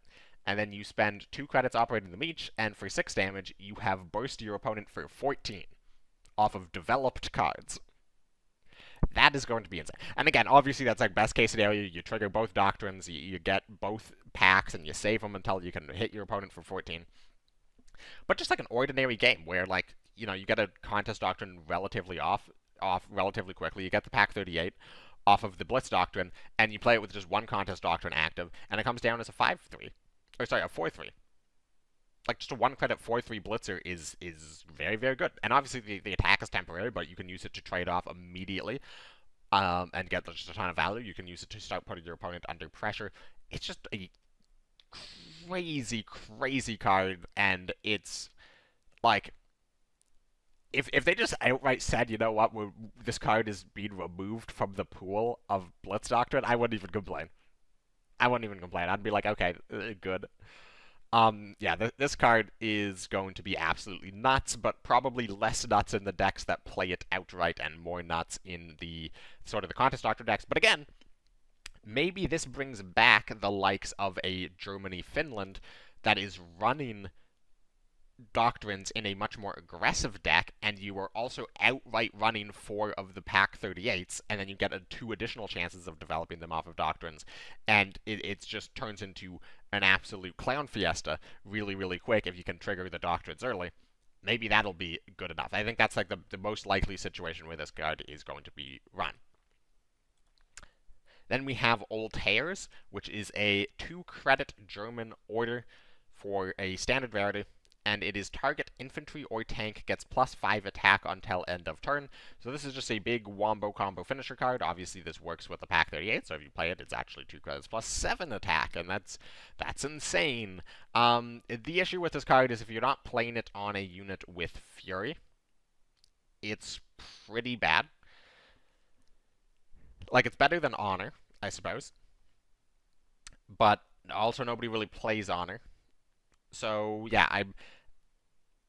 And then you spend 2 credits operating the Meech, and for 6 damage, you have burst your opponent for 14 off of developed cards. That is going to be insane. And again, obviously that's like best case scenario. You trigger both Doctrines, you get both packs, and you save them until you can hit your opponent for 14. But just like an ordinary game where, like, you know, you get a Contest Doctrine relatively off relatively quickly, you get the pack 38 off of the Blitz Doctrine, and you play it with just 1 Contest Doctrine active, and it comes down as a 5-3. Or sorry, a 4-3. Like, just a 1 credit 4-3 Blitzer is very, very good. And obviously the attack is temporary, but you can use it to trade off immediately and get just a ton of value. You can use it to start putting your opponent under pressure. It's just a crazy, crazy card, and it's like, if they just outright said, you know what, this card is being removed from the pool of Blitz Doctrine, I wouldn't even complain. I'd be like, okay, good. Yeah, this card is going to be absolutely nuts, but probably less nuts in the decks that play it outright and more nuts in the sort of the Contest Doctrine decks. But again, maybe this brings back the likes of a Germany-Finland that is running Doctrines in a much more aggressive deck, and you are also outright running 4 of the pack 38s, and then you get 2 additional chances of developing them off of Doctrines, and it just turns into an absolute clown fiesta really, really quick if you can trigger the Doctrines early. Maybe that'll be good enough. I think that's like the most likely situation where this card is going to be run. Then we have Old Hares, which is a 2-credit German order for a standard rarity, and it is target infantry or tank gets +5 attack until end of turn. So this is just a big wombo combo finisher card. Obviously this works with the pack 38, so if you play it, it's actually 2 credits +7 attack, and that's insane. The issue with this card is if you're not playing it on a unit with Fury, it's pretty bad. Like, it's better than Honor, I suppose. But also nobody really plays Honor. So yeah,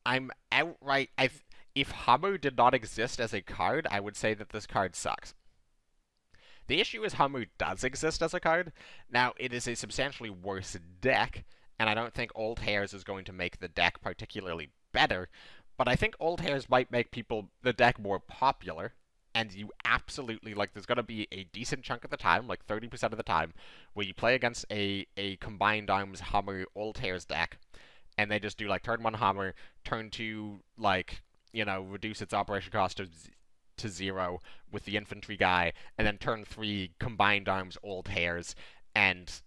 I'm outright. If Hummer did not exist as a card, I would say that this card sucks. The issue is Hummer does exist as a card. Now, it is a substantially worse deck, and I don't think Old Hares is going to make the deck particularly better, but I think Old Hares might make the deck more popular, and you absolutely, like, there's going to be a decent chunk of the time, like 30% of the time, where you play against a Combined Arms Hummer Old Hares deck, and they just do, like, turn 1 Hummer, turn 2, like, reduce its operation cost to 0 with the infantry guy, and then turn 3 Combined Arms Old Hares, and,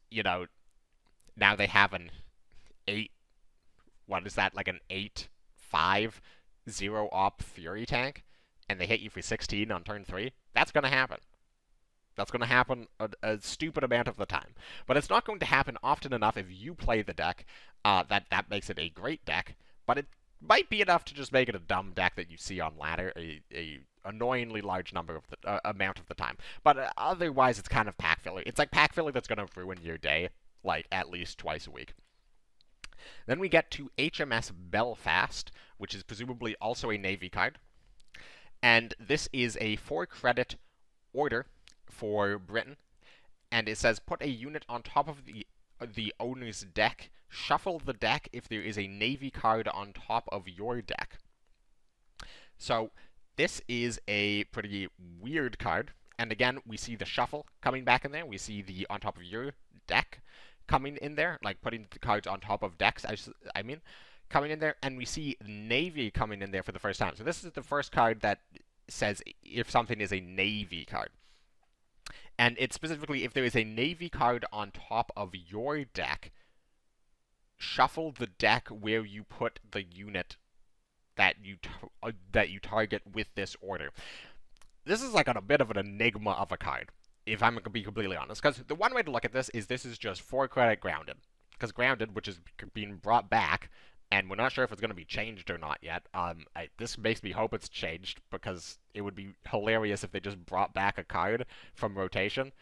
now they have an 8, what is that, like an 8/5 0 op Fury tank, and they hit you for 16 on turn 3. That's going to happen. That's going to happen a stupid amount of the time. But it's not going to happen often enough if you play the deck that makes it a great deck, but it might be enough to just make it a dumb deck that you see on ladder a annoyingly large number of the amount of the time. But otherwise, it's kind of pack filler. It's like pack filler that's going to ruin your day, like, at least twice a week. Then we get to HMS Belfast, which is presumably also a Navy card. And this is a 4-credit order for Britain. And it says, put a unit on top of the owner's deck. Shuffle the deck if there is a Navy card on top of your deck. So, this is a pretty weird card. And again, we see the shuffle coming back in there. We see the on top of your deck coming in there, like putting the cards on top of decks, I mean, coming in there. And we see Navy coming in there for the first time. So this is the first card that says if something is a Navy card. And it's specifically if there is a Navy card on top of your deck, shuffle the deck where you put the unit that you target with this order. This is like a bit of an enigma of a card, if I'm going to be completely honest. Because the one way to look at this is just 4-credit Grounded. Because Grounded, which is being brought back, and we're not sure if it's going to be changed or not yet. This makes me hope it's changed, because it would be hilarious if they just brought back a card from rotation.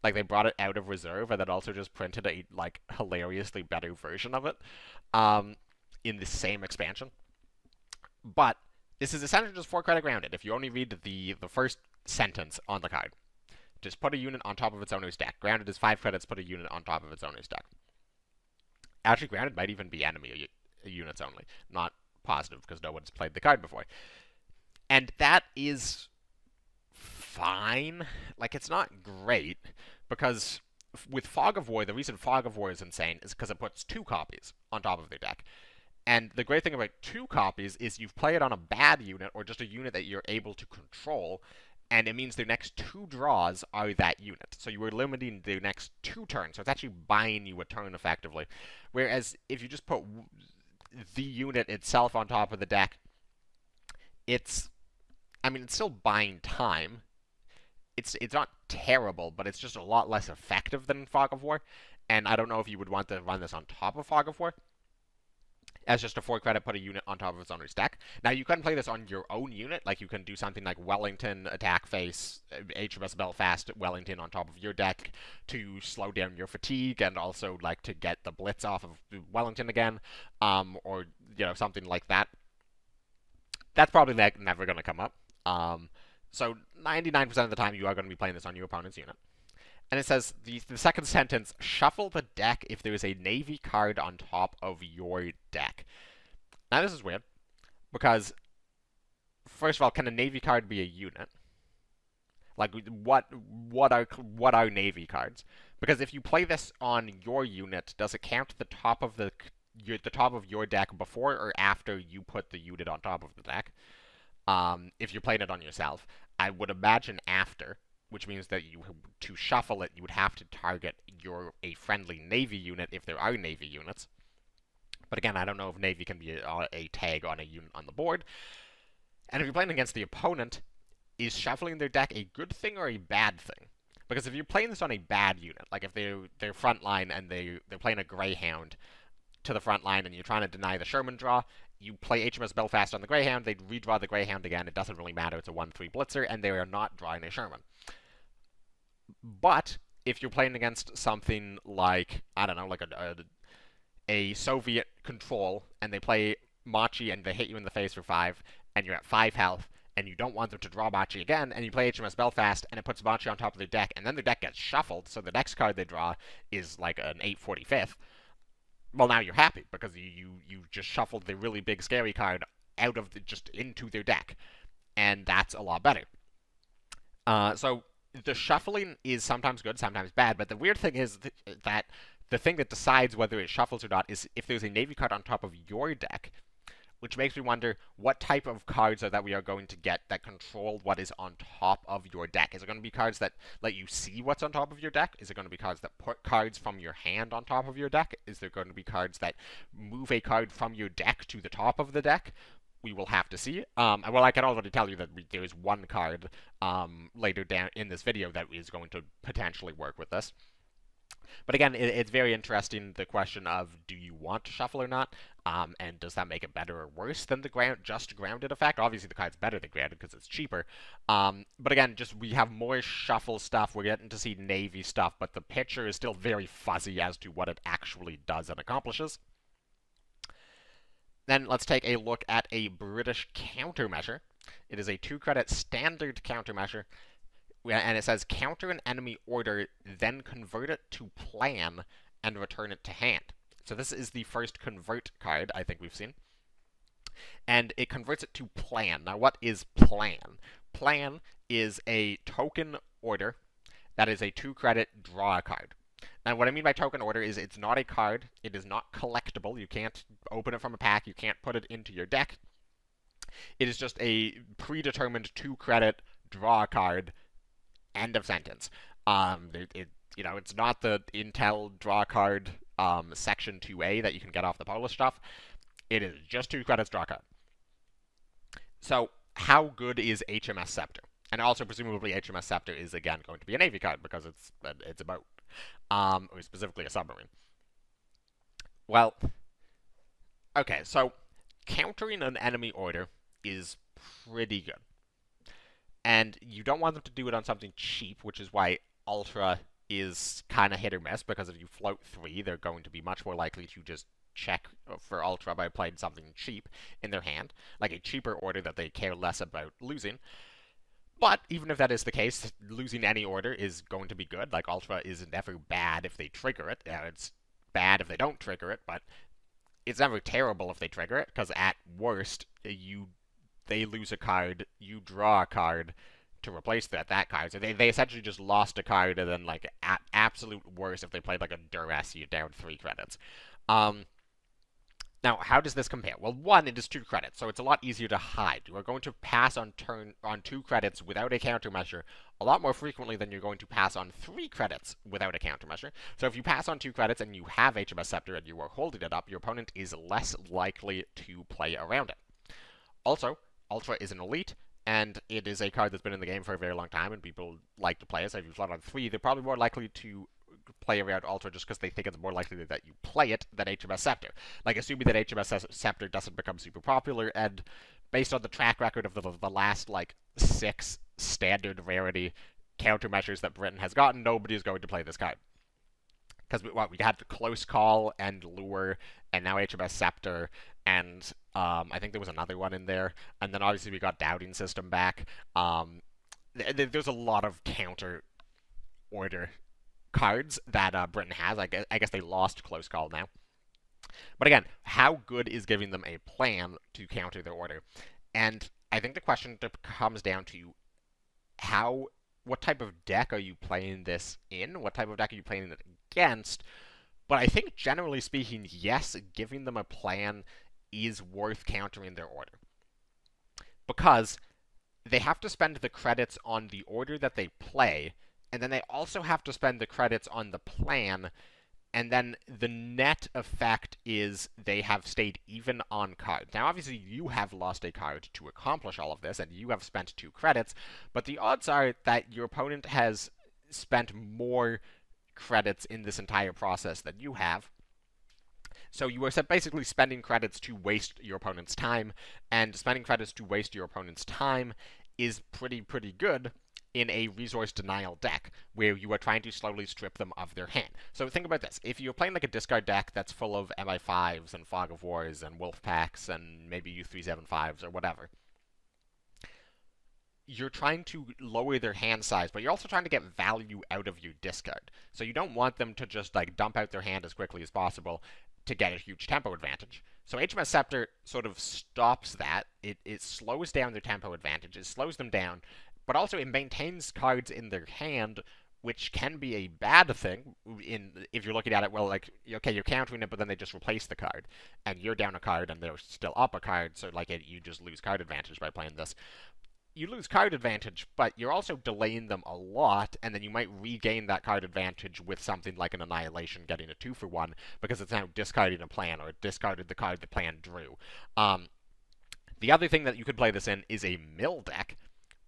Like, they brought it out of reserve, and then also just printed a, like, hilariously better version of it in the same expansion. But this is essentially just 4-credit Grounded. If you only read the first sentence on the card, just put a unit on top of its owner's deck. Grounded is 5 credits, put a unit on top of its owner's deck. Actually, Grounded might even be enemy units only. Not positive, because no one's played the card before. And that is fine. Like, it's not great, because with Fog of War, the reason Fog of War is insane is because it puts 2 copies on top of their deck. And the great thing about 2 copies is you play it on a bad unit, or just a unit that you're able to control, and it means their next 2 draws are that unit. So you are limiting their next 2 turns, so it's actually buying you a turn effectively. Whereas if you just put the unit itself on top of the deck, it's still buying time. It's not terrible, but it's just a lot less effective than Fog of War, and I don't know if you would want to run this on top of Fog of War. As just a 4-credit, put a unit on top of its owner's deck. Now, you can play this on your own unit. Like, you can do something like Wellington, attack face, HMS Belfast, Wellington on top of your deck to slow down your fatigue, and also, like, to get the blitz off of Wellington again, or, something like that. That's probably never going to come up. So 99% of the time, you are going to be playing this on your opponent's unit. And it says, the second sentence, shuffle the deck if there is a Navy card on top of your deck. Now, this is weird, because, first of all, can a Navy card be a unit? Like, what are Navy cards? Because if you play this on your unit, does it count the top of the top of your deck before or after you put the unit on top of the deck? If you're playing it on yourself, I would imagine after. Which means that to shuffle it, you would have to target a friendly Navy unit if there are Navy units. But again, I don't know if Navy can be a tag on a unit on the board. And if you're playing against the opponent, is shuffling their deck a good thing or a bad thing? Because if you're playing this on a bad unit, like if they're front line and they're playing a Greyhound to the front line and you're trying to deny the Sherman draw, you play HMS Belfast on the Greyhound, they redraw the Greyhound again, it doesn't really matter, it's a 1/3 blitzer, and they are not drawing a Sherman. But if you're playing against something like, I don't know, like a Soviet control and they play Machi and they hit you in the face for 5, and you're at 5 health, and you don't want them to draw Machi again, and you play HMS Belfast, and it puts Machi on top of their deck, and then their deck gets shuffled, so the next card they draw is like an 845th. Well, now you're happy, because you just shuffled the really big scary card out of just into their deck, and that's a lot better. So the shuffling is sometimes good, sometimes bad, but the weird thing is that the thing that decides whether it shuffles or not is if there's a Navy card on top of your deck, which makes me wonder what type of cards are that we are going to get that control what is on top of your deck. Is it going to be cards that let you see what's on top of your deck? Is it going to be cards that put cards from your hand on top of your deck? Is there going to be cards that move a card from your deck to the top of the deck? We will have to see. Well, I can already tell you that there is one card later down in this video that is going to potentially work with this. But again, it's very interesting, the question of, do you want to shuffle or not? And does that make it better or worse than the just grounded effect? Obviously, the card's better than grounded because it's cheaper. But again, just we have more shuffle stuff. We're getting to see Navy stuff, but the picture is still very fuzzy as to what it actually does and accomplishes. Then let's take a look at a British countermeasure. It is a 2-credit standard countermeasure. And it says, counter an enemy order, then convert it to plan, and return it to hand. So this is the first convert card I think we've seen. And it converts it to plan. Now, what is plan? Plan is a token order that is a 2-credit draw card. Now, what I mean by token order is it's not a card. It is not collectible. You can't open it from a pack. You can't put it into your deck. It is just a predetermined 2-credit draw card. End of sentence. It's not the Intel draw card section 2A that you can get off the Polish stuff. It is just 2 credits draw card. So how good is HMS Sceptre? And also presumably HMS Sceptre is again going to be a Navy card because it's a boat, or specifically a submarine. Well, okay, so countering an enemy order is pretty good. And you don't want them to do it on something cheap, which is why Ultra is kind of hit or miss, because if you float 3, they're going to be much more likely to just check for Ultra by playing something cheap in their hand, like a cheaper order that they care less about losing. But even if that is the case, losing any order is going to be good. Like, Ultra is never bad if they trigger it. It's bad if they don't trigger it, but it's never terrible if they trigger it, because at worst, they lose a card, you draw a card to replace that card. So they essentially just lost a card, and then, like, at absolute worst, if they played, like, a Duress, you're down 3 credits. Now, how does this compare? Well, 1, it is 2 credits, so it's a lot easier to hide. You are going to pass on 2 credits without a countermeasure a lot more frequently than you're going to pass on 3 credits without a countermeasure. So if you pass on 2 credits and you have HMS Sceptre and you are holding it up, your opponent is less likely to play around it. Also, Ultra is an elite, and it is a card that's been in the game for a very long time, and people like to play it. So if you slot on 3, they're probably more likely to play around Ultra just because they think it's more likely that you play it than HMS Sceptre. Like, assuming that HMS Sceptre doesn't become super popular, and based on the track record of the last, like, 6 standard rarity countermeasures that Britain has gotten, nobody is going to play this card. Because we had the Close Call and Lure, and now HMS Sceptre, and I think there was another one in there, and then obviously we got Doubting System back. There's a lot of counter order cards that Britain has. I guess they lost Close Call now. But again, how good is giving them a plan to counter their order? And I think the question comes down to what type of deck are you playing this in? What type of deck are you playing it against? But I think, generally speaking, yes, giving them a plan is worth countering their order. Because they have to spend the credits on the order that they play, and then they also have to spend the credits on the plan, and then the net effect is they have stayed even on cards. Now, obviously, you have lost a card to accomplish all of this, and you have spent 2 credits, but the odds are that your opponent has spent more credits in this entire process than you have. So you are basically spending credits to waste your opponent's time, and spending credits to waste your opponent's time is pretty good. in a resource denial deck where you are trying to slowly strip them of their hand. So think about this. If you're playing like a discard deck that's full of MI5s and Fog of Wars and Wolf Packs and maybe U375s or whatever, you're trying to lower their hand size, but you're also trying to get value out of your discard. So you don't want them to just like dump out their hand as quickly as possible to get a huge tempo advantage. So HMS Sceptre sort of stops that. It slows down their tempo advantage. It slows them down, but also it maintains cards in their hand, which can be a bad thing if you're looking at it, well, like, okay, you're countering it, but then they just replace the card, and you're down a card, and they're still up a card, so like you just lose card advantage by playing this. You lose card advantage, but you're also delaying them a lot, and then you might regain that card advantage with something like an Annihilation getting a 2-for-1, because it's now discarding a plan, or it discarded the card the plan drew. The other thing that you could play this in is a mill deck,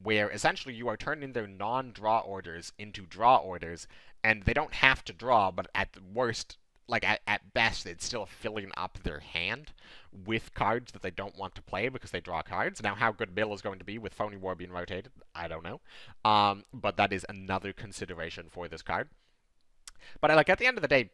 where essentially you are turning their non-draw orders into draw orders, and they don't have to draw, but at the worst, like at best, it's still filling up their hand with cards that they don't want to play because they draw cards. Now, how good Mill is going to be with Phony War being rotated, I don't know. But that is another consideration for this card. But like at the end of the day,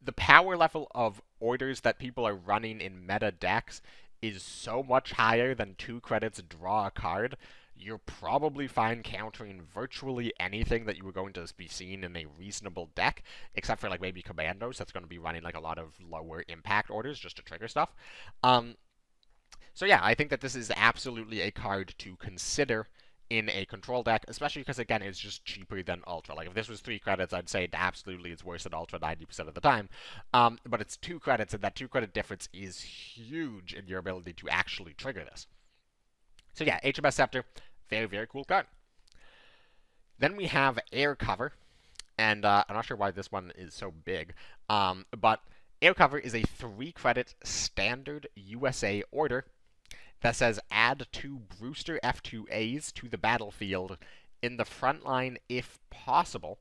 the power level of orders that people are running in meta decks is so much higher than 2 credits draw a card. You're probably fine countering virtually anything that you were going to be seeing in a reasonable deck, except for like maybe Commandos, that's going to be running like a lot of lower impact orders just to trigger stuff. So yeah, I think that this is absolutely a card to consider in a control deck, especially because, again, it's just cheaper than Ultra. Like, if this was 3 credits, I'd say absolutely it's worse than Ultra 90% of the time. But it's 2 credits, and that 2 credit difference is huge in your ability to actually trigger this. So yeah, HMS Sceptre, very, very cool card. Then we have Air Cover, and I'm not sure why this one is so big, but Air Cover is a 3-credit standard USA order that says add 2 Brewster F2As to the battlefield in the front line if possible,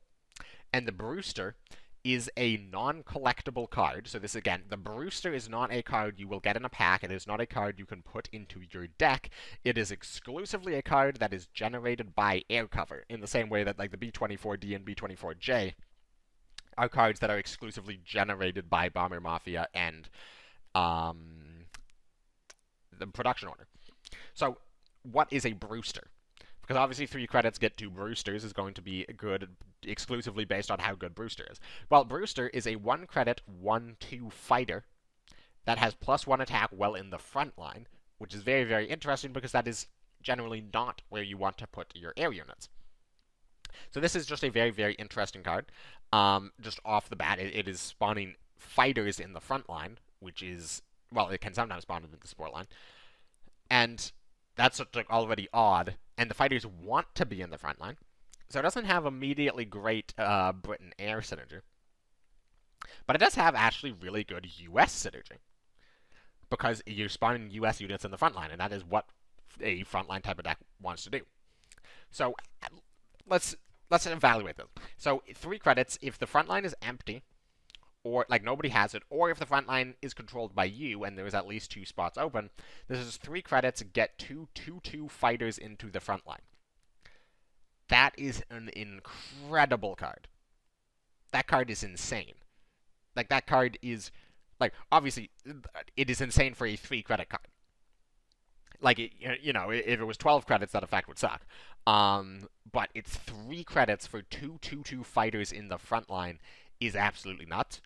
and the Brewster is a non-collectible card. So this, again, the Brewster is not a card you will get in a pack. It is not a card you can put into your deck. It is exclusively a card that is generated by Air Cover, in the same way that like the B-24D and B-24J are cards that are exclusively generated by Bomber Mafia and the production order. So what is a Brewster? Because obviously 3 credits get 2 Brewsters is going to be good exclusively based on how good Brewster is. Well, Brewster is a 1-credit, 1/2 fighter that has +1 attack well in the front line, which is very, very interesting because that is generally not where you want to put your air units. So this is just a very, very interesting card. Just off the bat, it is spawning fighters in the front line, which is, well, it can sometimes spawn in the support line. And that's already odd, and the fighters want to be in the front line. So it doesn't have immediately great Britain air synergy. But it does have actually really good US synergy, because you're spawning US units in the front line, and that is what a frontline type of deck wants to do. So let's evaluate this. So 3 credits, if the front line is empty, or like nobody has it, or if the front line is controlled by you and there's at least 2 spots open, this is 3 credits, get 2 2/2 fighters into the front line. That is an incredible card. That card is insane. Like, that card is, like, obviously, it is insane for a 3-credit card. Like, you know, if it was 12 credits, that effect would suck. But it's 3 credits for 2 2/2 fighters in the front line is absolutely nuts.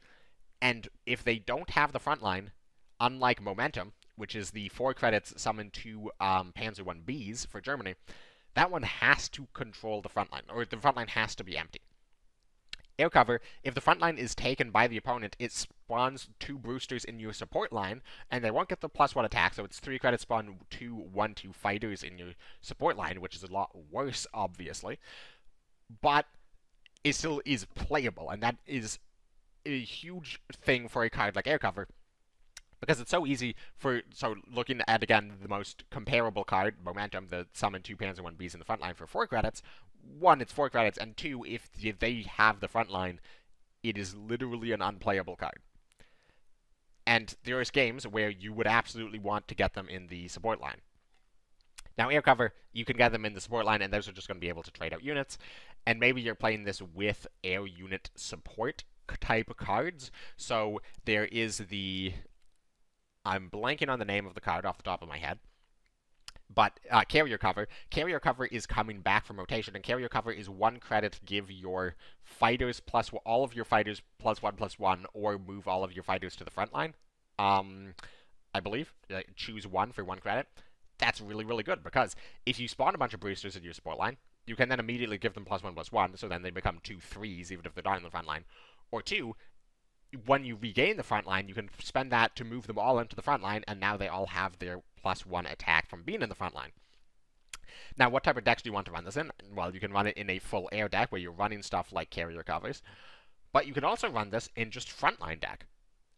And if they don't have the front line, unlike Momentum, which is the 4 credits summon 2 Panzer 1Bs for Germany, that one has to control the front line, or the front line has to be empty. Air Cover, if the front line is taken by the opponent, it spawns 2 Brewsters in your support line, and they won't get the +1 attack, so it's 3 credits spawn 2 1/2 fighters in your support line, which is a lot worse, obviously. But it still is playable, and that is a huge thing for a card like Air Cover, because it's so easy for, so looking at, again, the most comparable card, Momentum, the summon 2 Panzer 1Bs in the front line for 4 credits, 1, it's 4 credits, and 2, if they have the front line, it is literally an unplayable card. And there's games where you would absolutely want to get them in the support line. Now, air cover, you can get them in the support line, and those are just going to be able to trade out units. And maybe you're playing this with air unit support type cards. So there is the... I'm blanking on the name of the card off the top of my head. But carrier cover. Carrier cover is coming back from rotation, and carrier cover is 1 credit. Give your fighters plus all of your fighters +1/+1, or move all of your fighters to the front line. I believe choose 1 for 1 credit. That's really, really good, because if you spawn a bunch of boosters in your support line, you can then immediately give them +1/+1, so then they become 2 3s even if they're not in the front line. Or 2, when you regain the front line, you can spend that to move them all into the front line, and now they all have their +1 attack from being in the front line. Now, what type of decks do you want to run this in? Well, you can run it in a full air deck where you're running stuff like carrier covers, but you can also run this in just frontline deck.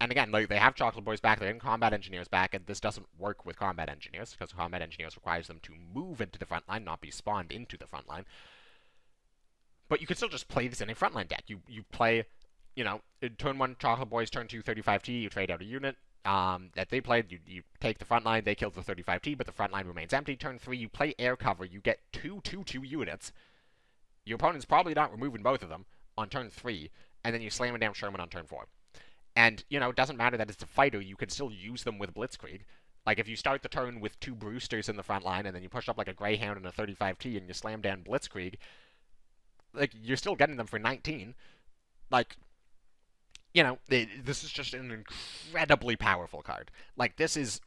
And again, like, they have Chocolate Boys back, they're in Combat Engineers back, and this doesn't work with Combat Engineers, because Combat Engineers requires them to move into the front line, not be spawned into the front line. But you can still just play this in a frontline deck. You play, you know, in turn 1 Chocolate Boys, turn 2 35T, you trade out a unit that they played, you take the front line, they kill the 35T, but the front line remains empty. Turn 3, you play air cover, you get 2 units. Your opponent's probably not removing both of them on turn 3, and then you slam it down Sherman on turn 4. And, you know, it doesn't matter that it's a fighter, you can still use them with Blitzkrieg. Like, if you start the turn with 2 Brewsters in the front line, and then you push up like a Greyhound and a 35T, and you slam down Blitzkrieg, like, you're still getting them for 19. Like, you know, this is just an incredibly powerful card. Like, this is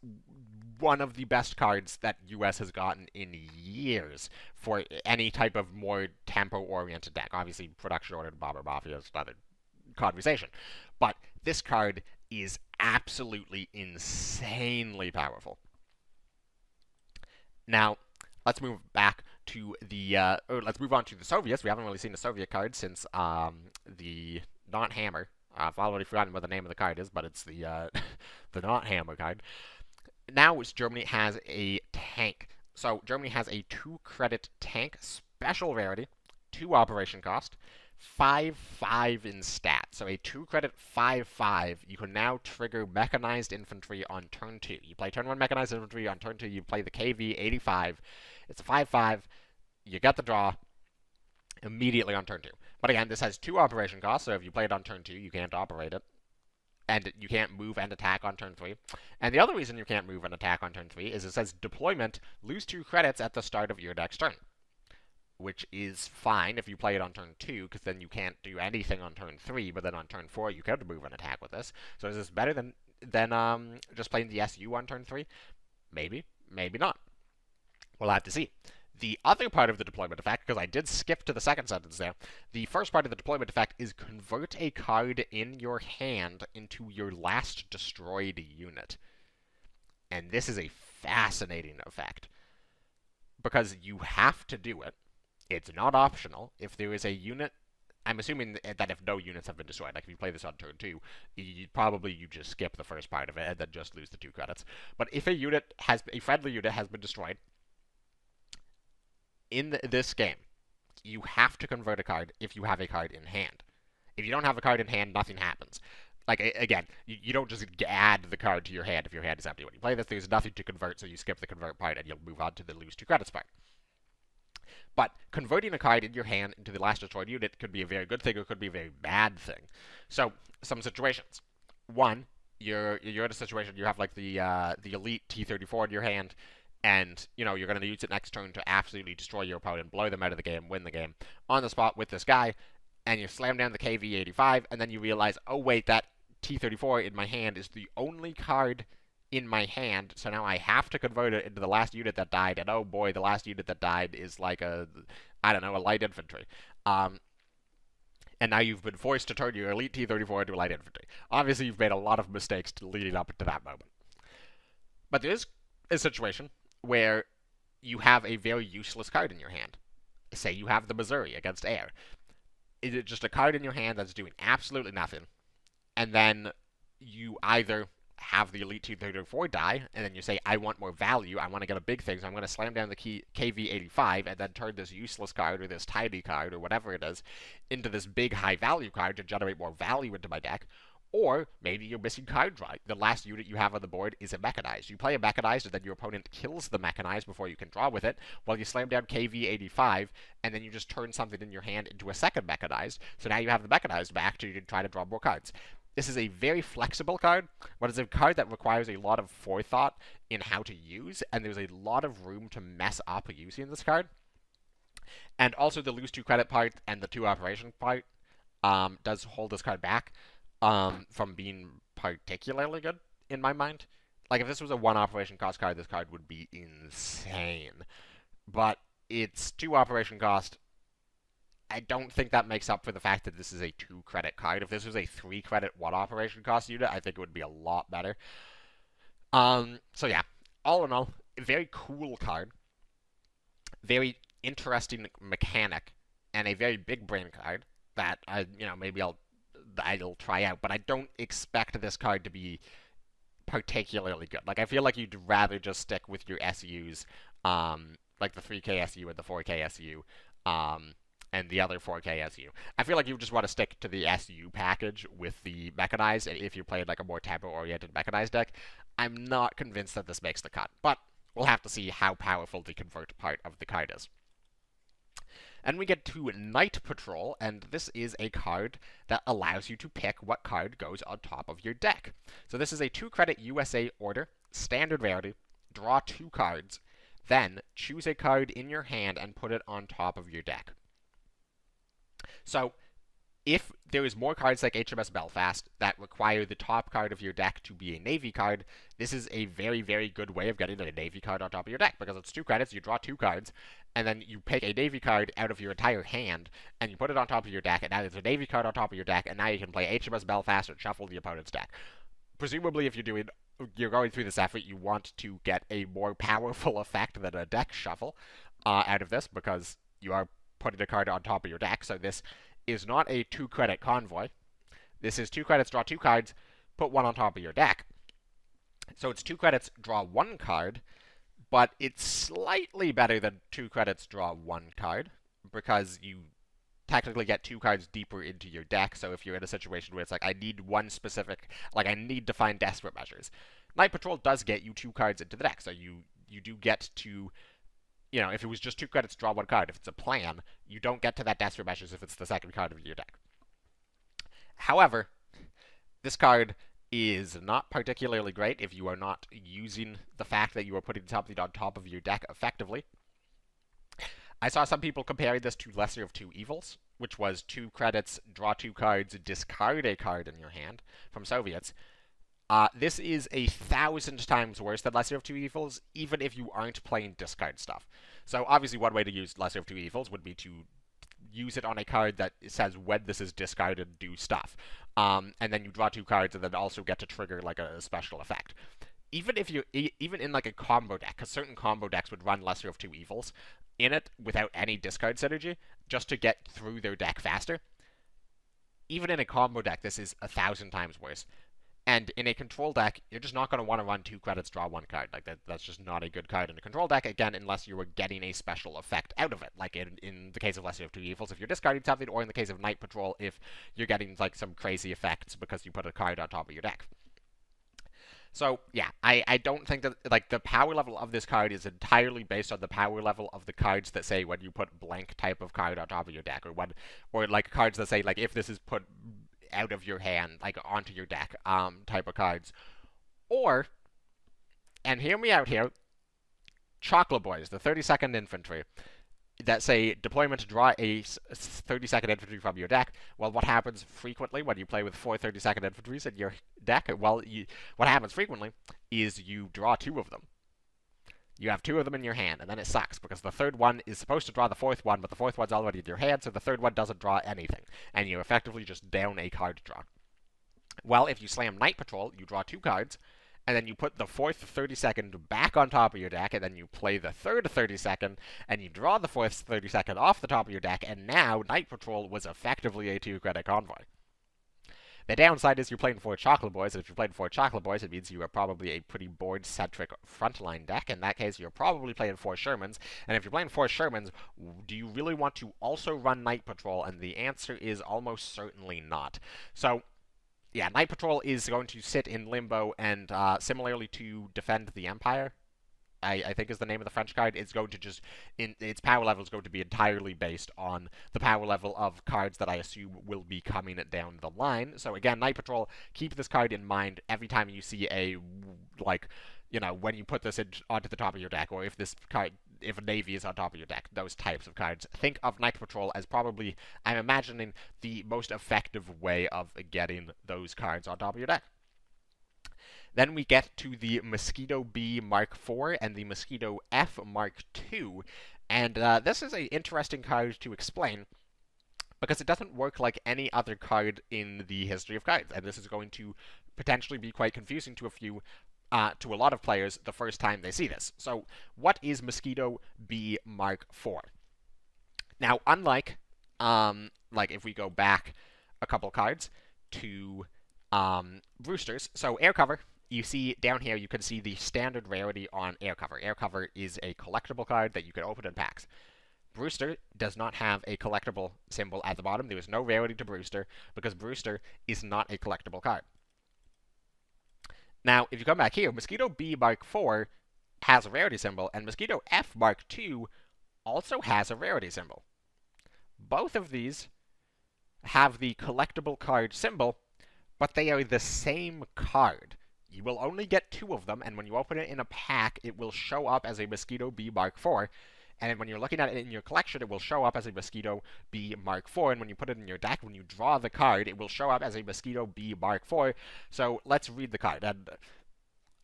one of the best cards that US has gotten in years for any type of more tempo-oriented deck. Obviously, Production Order and Bomber Mafia is another conversation. But this card is absolutely insanely powerful. Now, let's move back to the, let's move on to the Soviets. We haven't really seen a Soviet card since the Not Hammer. I've already forgotten what the name of the card is, but it's the the Not Hammer card. Now, Germany has a tank. So, Germany has a 2 credit tank, special rarity, 2 operation cost, 5/5 in stat. So a 2 credit 5/5, you can now trigger mechanized infantry on turn 2. You play turn 1 mechanized infantry, on turn 2 you play the KV-85. It's a 5/5, you get the draw immediately on turn 2. But again, this has 2 operation costs, so if you play it on turn 2, you can't operate it. And you can't move and attack on turn 3. And the other reason you can't move and attack on turn 3 is it says deployment, lose 2 credits at the start of your next turn. Which is fine if you play it on turn 2, because then you can't do anything on turn 3, but then on turn 4 you can move and attack with this. So is this better than just playing the SU on turn 3? Maybe, maybe not. We'll have to see. The other part of the deployment effect, because I did skip to the second sentence there, the first part of the deployment effect is convert a card in your hand into your last destroyed unit. And this is a fascinating effect, because you have to do it. It's not optional. If there is a unit, I'm assuming that if no units have been destroyed, like if you play this on turn 2, you just skip the first part of it and then just lose the 2 credits. But if a friendly unit has been destroyed in this game, you have to convert a card if you have a card in hand. If you don't have a card in hand, nothing happens. Like, again, you don't just add the card to your hand if your hand is empty. When you play this, there's nothing to convert, so you skip the convert part and you'll move on to the lose 2 credits part. But converting a card in your hand into the last destroyed unit could be a very good thing, or could be a very bad thing. So, some situations. One, you're in a situation, you have like the elite T-34 in your hand, and, you know, you're going to use it next turn to absolutely destroy your opponent, blow them out of the game, win the game, on the spot with this guy, and you slam down the KV-85, and then you realize, oh wait, that T-34 in my hand is the only card in my hand, so now I have to convert it into the last unit that died, and oh boy, the last unit that died is like a light infantry. And now you've been forced to turn your elite T-34 into a light infantry. Obviously, you've made a lot of mistakes leading up to that moment. But there is a situation where you have a very useless card in your hand. Say you have the Missouri against air. It's just a card in your hand that's doing absolutely nothing, and then you either have the elite T-34 die, and then you say, I want more value, I want to get a big thing, so I'm going to slam down the KV-85, and then turn this useless card, or this tiny card, or whatever it is, into this big high-value card to generate more value into my deck. Or maybe you're missing card draw. The last unit you have on the board is a mechanized. You play a mechanized, and then your opponent kills the mechanized before you can draw with it, while you slam down KV-85, and then you just turn something in your hand into a second mechanized. So now you have the mechanized back to try to draw more cards. This is a very flexible card, but it's a card that requires a lot of forethought in how to use, and there's a lot of room to mess up using this card. And also the lose 2 credit part and the 2 operation part does hold this card back from being particularly good, in my mind. Like, if this was a 1 operation cost card, this card would be insane. But it's 2 operation cost. I don't think that makes up for the fact that this is a 2 credit card. If this was a 3 credit 1 operation cost unit, I think it would be a lot better. So yeah, all in all, a very cool card. Very interesting mechanic, and a very big brain card that maybe I'll try out, but I don't expect this card to be particularly good. Like, I feel like you'd rather just stick with your SUs, like the 3K SU and the 4K SU, and the other 4K SU. I feel like you just want to stick to the SU package with the mechanized, and if you played like a more tempo-oriented mechanized deck. I'm not convinced that this makes the cut, but we'll have to see how powerful the convert part of the card is. And we get to Night Patrol, and this is a card that allows you to pick what card goes on top of your deck. So this is a 2 credit USA order, standard rarity, draw 2 cards, then choose a card in your hand and put it on top of your deck. So if there is more cards like HMS Belfast that require the top card of your deck to be a Navy card, this is a very, very good way of getting a Navy card on top of your deck, because it's 2 credits, you draw 2 cards, and then you pick a Navy card out of your entire hand, and you put it on top of your deck, and now there's a Navy card on top of your deck, and now you can play HMS Belfast and shuffle the opponent's deck. Presumably, if you're going through this effort, you want to get a more powerful effect than a deck shuffle out of this, because you are putting a card on top of your deck, so this is not a 2 credit convoy. This is 2 credits, draw 2 cards, put 1 on top of your deck. So it's 2 credits, draw 1 card, but it's slightly better than 2 credits, draw 1 card, because you technically get 2 cards deeper into your deck. So if you're in a situation where it's like, I need one specific, like I need to find desperate measures. Night Patrol does get you 2 cards into the deck, so you do get to, if it was just 2 credits, draw 1 card. If it's a plan, you don't get to that desperate measures if it's the second card of your deck. However, this card is not particularly great if you are not using the fact that you are putting something on top of your deck effectively. I saw some people comparing this to Lesser of 2 Evils, which was 2 credits, draw 2 cards, discard a card in your hand from Soviets. This is 1,000 times worse than Lesser of 2 Evils, even if you aren't playing discard stuff. So obviously one way to use Lesser of 2 Evils would be to use it on a card that says when this is discarded, do stuff. And then you draw 2 cards and then also get to trigger like a special effect. Even in like a combo deck, because certain combo decks would run Lesser of 2 Evils in it without any discard synergy, just to get through their deck faster. Even in a combo deck, this is 1,000 times worse. And in a control deck, you're just not going to want to run 2 credits, draw 1 card. Like that's just not a good card in a control deck, again, unless you were getting a special effect out of it. Like in the case of Lesser of 2 Evils, if you're discarding something, or in the case of Night Patrol, if you're getting like some crazy effects because you put a card on top of your deck. So, yeah, I don't think that, like, the power level of this card is entirely based on the power level of the cards that say when you put blank type of card on top of your deck, or like cards that say, like, if this is put out of your hand, like, onto your deck, type of cards. Or, and hear me out here, Chocolate Boys, the 32nd Infantry, that say deployment to draw a 32nd infantry from your deck. Well, what happens frequently when you play with 4 32nd infantries in your deck? Well, what happens frequently is you draw 2 of them. You have 2 of them in your hand, and then it sucks, because the 3rd one is supposed to draw the 4th one, but the 4th one's already in your hand, so the 3rd one doesn't draw anything, and you effectively just down a card draw. Well, if you slam Night Patrol, you draw 2 cards, and then you put the 4th 32nd back on top of your deck, and then you play the 3rd 32nd, and you draw the 4th 32nd off the top of your deck, and now Night Patrol was effectively a 2-credit convoy. The downside is you're playing 4 Chocolate Boys, and if you're playing 4 Chocolate Boys, it means you are probably a pretty board-centric frontline deck. In that case, you're probably playing 4 Shermans, and if you're playing 4 Shermans, do you really want to also run Night Patrol? And the answer is almost certainly not. So, yeah, Night Patrol is going to sit in limbo, and similarly to Defend the Empire, I think is the name of the French card, it's going to just, its power level is going to be entirely based on the power level of cards that I assume will be coming down the line. So again, Night Patrol, keep this card in mind every time you see a, like, you know, when you put this onto the top of your deck, or if this card, if a Navy is on top of your deck, those types of cards. Think of Night Patrol as probably, I'm imagining, the most effective way of getting those cards on top of your deck. Then we get to the Mosquito B Mark IV and the Mosquito F Mark II, and this is an interesting card to explain because it doesn't work like any other card in the history of cards, and this is going to potentially be quite confusing to a lot of players the first time they see this. So, what is Mosquito B Mark IV? Now, unlike, like if we go back a couple cards to Brewster's, so Air Cover. You see down here, you can see the standard rarity on Air Cover. Air Cover is a collectible card that you can open in packs. Brewster does not have a collectible symbol at the bottom. There is no rarity to Brewster because Brewster is not a collectible card. Now, if you come back here, Mosquito B Mark IV has a rarity symbol, and Mosquito F Mark II also has a rarity symbol. Both of these have the collectible card symbol, but they are the same card. You will only get 2 of them, and when you open it in a pack, it will show up as a Mosquito B Mark IV. And when you're looking at it in your collection, it will show up as a Mosquito B Mark IV. And when you put it in your deck, when you draw the card, it will show up as a Mosquito B Mark IV. So let's read the card. And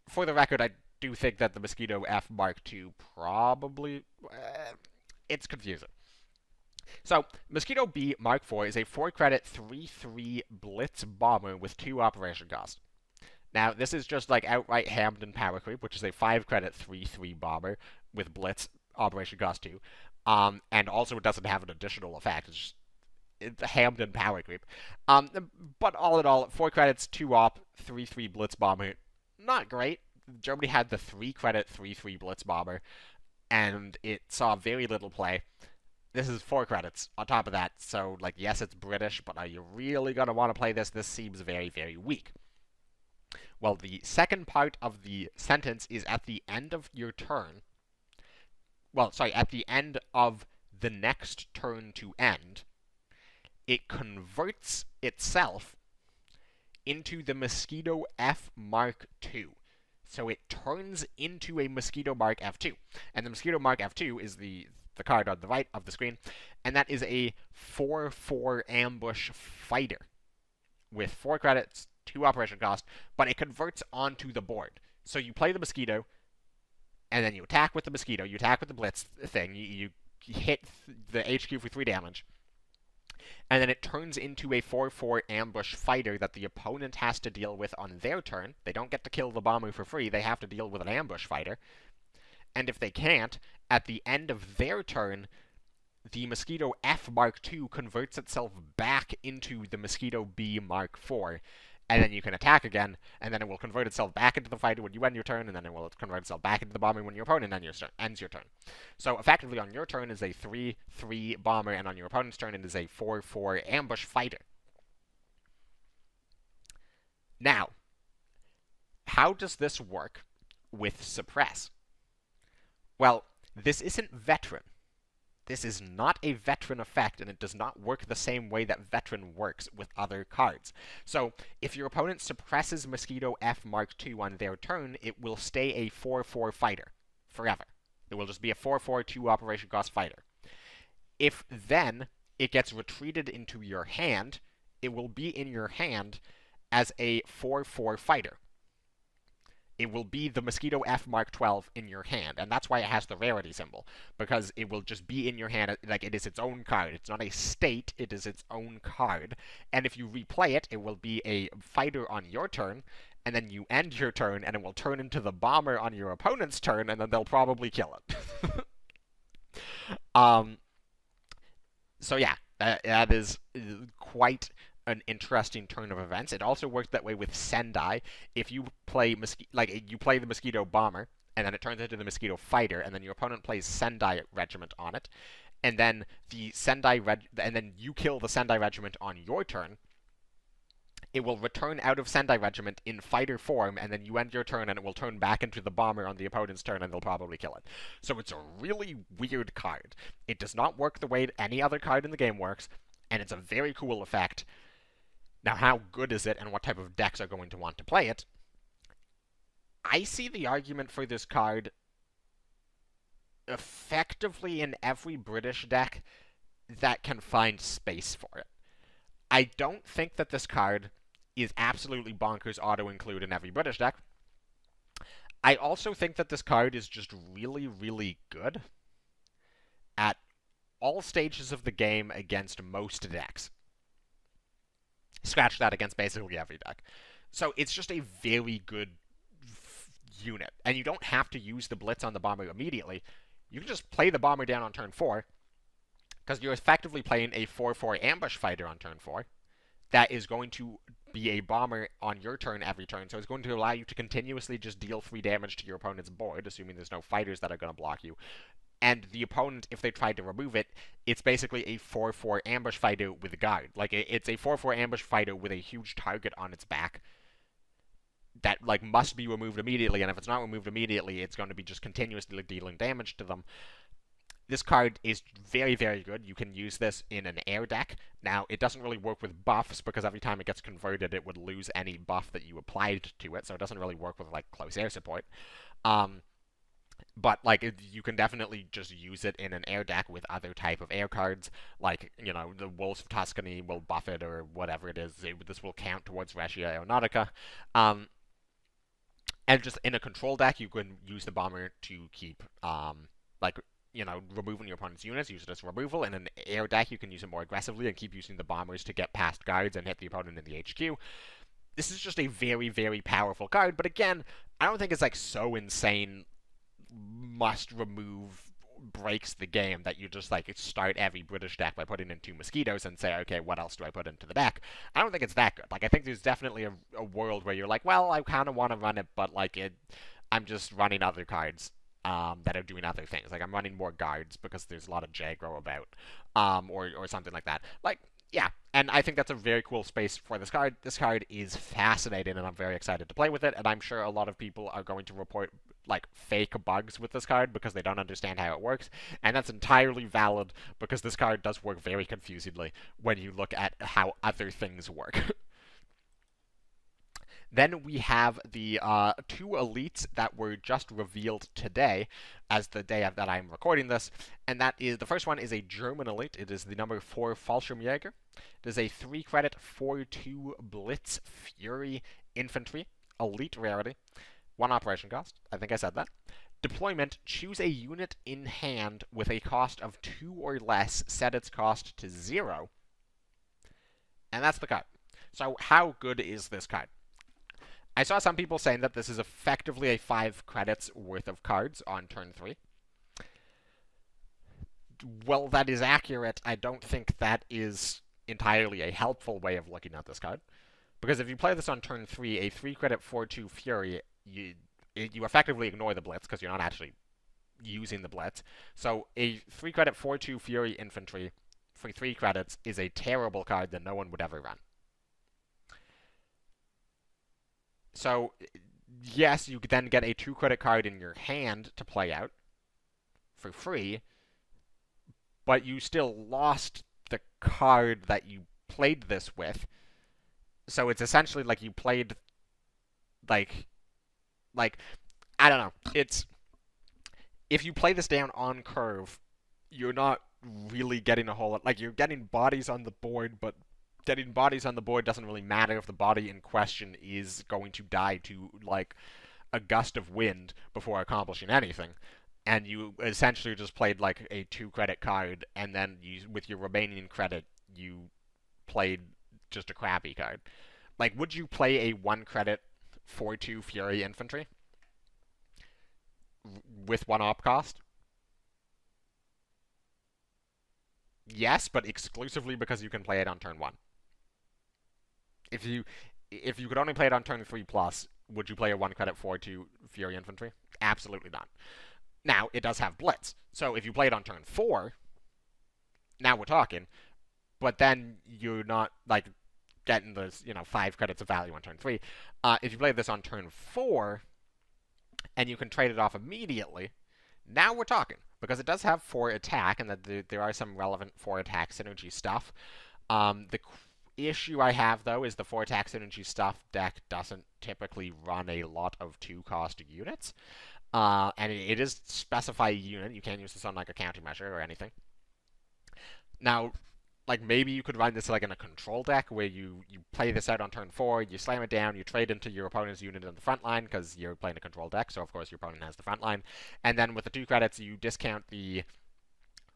for the record, I do think that the Mosquito F Mark II probably... it's confusing. So, Mosquito B Mark IV is a 4-credit 3/3 Blitz Bomber with 2 operation cost. Now, this is just like outright Hamden Power Creep, which is a 5-credit 3/3 Bomber with Blitz Operation Cost 2. And also it doesn't have an additional effect. It's Hamden Power Creep. But all in all, 4 credits, 2 op, 3/3 Blitz Bomber. Not great. Germany had the 3-credit 3/3 Blitz Bomber, and it saw very little play. This is 4 credits on top of that, so, like, yes, it's British, but are you really going to want to play this? This seems very, very weak. Well, the second part of the sentence is at the end of your turn. Well, sorry, at the end of the next turn to end, it converts itself into the Mosquito F Mark II. So it turns into a Mosquito Mark F2. And the Mosquito Mark F2 is the card on the right of the screen, and that is a 4/4 ambush fighter with 4 credits, 2 operation cost, but it converts onto the board. So you play the Mosquito, and then you attack with the Mosquito, you attack with the Blitz thing, you hit the HQ for 3 damage, and then it turns into a 4/4 ambush fighter that the opponent has to deal with on their turn. They don't get to kill the bomber for free, they have to deal with an ambush fighter. And if they can't, at the end of their turn, the Mosquito F Mark II converts itself back into the Mosquito B Mark IV. And then you can attack again, and then it will convert itself back into the fighter when you end your turn, and then it will convert itself back into the bomber when your opponent ends your turn. So effectively, on your turn is a 3/3 bomber, and on your opponent's turn it is a 4/4 ambush fighter. Now, how does this work with Suppress? Well, this isn't Veteran. This is not a Veteran effect, and it does not work the same way that Veteran works with other cards. So, if your opponent suppresses Mosquito F Mark II on their turn, it will stay a 4/4 fighter forever. It will just be a 4/4 2 operation cost fighter. If then it gets retreated into your hand, it will be in your hand as a 4/4 fighter. It will be the Mosquito F Mark XII in your hand, and that's why it has the rarity symbol, because it will just be in your hand, like it is its own card. It's not a state, it is its own card, and if you replay it, it will be a fighter on your turn, and then you end your turn, and it will turn into the bomber on your opponent's turn, and then they'll probably kill it. So yeah, that is quite an interesting turn of events. It also works that way with Sendai. If you play you play the Mosquito Bomber, and then it turns into the Mosquito Fighter, and then your opponent plays Sendai Regiment on it, and then the and then you kill the Sendai Regiment on your turn, it will return out of Sendai Regiment in fighter form, and then you end your turn, and it will turn back into the bomber on the opponent's turn, and they'll probably kill it. So it's a really weird card. It does not work the way any other card in the game works, and it's a very cool effect. Now, how good is it, and what type of decks are going to want to play it? I see the argument for this card effectively in every British deck that can find space for it. I don't think that this card is absolutely bonkers auto-include in every British deck. I also think that this card is just really, really good at all stages of the game against most decks. Scratch that, against basically every deck. So it's just a very good unit. And you don't have to use the Blitz on the bomber immediately. You can just play the bomber down on turn 4, because you're effectively playing a 4/4 ambush fighter on turn 4 that is going to be a bomber on your turn every turn, so it's going to allow you to continuously just deal 3 damage to your opponent's board, assuming there's no fighters that are going to block you. And the opponent, if they try to remove it, it's basically a 4/4 ambush fighter with a guard. Like, it's a 4/4 ambush fighter with a huge target on its back that, like, must be removed immediately, and if it's not removed immediately, it's going to be just continuously dealing damage to them. This card is very, very good. You can use this in an air deck. Now, it doesn't really work with buffs, because every time it gets converted, it would lose any buff that you applied to it, so it doesn't really work with, like, close air support. But, like, you can definitely just use it in an air deck with other type of air cards. Like, you know, the Wolves of Tuscany will buff it, or whatever it is. This will count towards Regia Aeronautica. And just in a control deck, you can use the bomber to keep, like, you know, removing your opponent's units, use it as removal. In an air deck, you can use it more aggressively and keep using the bombers to get past guards and hit the opponent in the HQ. This is just a very, very powerful card, but again, I don't think it's, like, so insane must remove breaks the game that you just, like, start every British deck by putting in 2 Mosquitoes and say, okay, what else do I put into the deck? I don't think it's that good. Like, I think there's definitely a world where you're like, well, I kind of want to run it, but, like, I'm just running other cards that are doing other things. Like, I'm running more guards because there's a lot of Jagro about, or something like that. Like, yeah, and I think that's a very cool space for this card. This card is fascinating, and I'm very excited to play with it, and I'm sure a lot of people are going to report, like, fake bugs with this card because they don't understand how it works, and that's entirely valid because this card does work very confusingly when you look at how other things work. Then we have the 2 elites that were just revealed today, as the day that I'm recording this, and that is, the first one is a German elite. It is the number 4 Fallschirmjäger. It is a 3-credit 4/2 Blitz Fury Infantry, elite rarity, 1 operation cost. I think I said that. Deployment, choose a unit in hand with a cost of 2 or less, set its cost to 0, and that's the card. So how good is this card? I saw some people saying that this is effectively a 5 credits worth of cards on turn 3. Well, that is accurate. I don't think that is entirely a helpful way of looking at this card. Because if you play this on turn 3, a 3-credit 4/2 Fury, you effectively ignore the Blitz because you're not actually using the Blitz. So a 3-credit 4/2 Fury Infantry for 3 credits is a terrible card that no one would ever run. So, yes, you could then get a 2-credit card in your hand to play out for free, but you still lost the card that you played this with. So it's essentially like you played, like, I don't know. It's, if you play this down on curve, you're not really getting a whole lot. Like, you're getting bodies on the board, but getting bodies on the board doesn't really matter if the body in question is going to die to, like, a gust of wind before accomplishing anything. And you essentially just played, like, a 2-credit card, and then you, with your remaining credit, you played just a crappy card. Like, would you play a 1-credit 4/2 Fury Infantry with 1 op cost? Yes, but exclusively because you can play it on turn 1. If you could only play it on turn 3+, would you play a 1-credit 4/2 Fury Infantry? Absolutely not. Now, it does have Blitz, so if you play it on turn 4, now we're talking, but then you're not, like, getting those, 5 credits of value on turn 3. If you play this on turn 4, and you can trade it off immediately, now we're talking. Because it does have 4 attack, and that there are some relevant 4 attack synergy stuff. The issue I have, though, is the 4 attack synergy stuff deck doesn't typically run a lot of 2-cost units. And it is specify a unit. You can't use this on, like, a countermeasure or anything. Now, like, maybe you could run this, like, in a control deck, where you play this out on turn 4, you slam it down, you trade into your opponent's unit in the front line, because you're playing a control deck, so of course your opponent has the front line. And then with the 2 credits, you discount the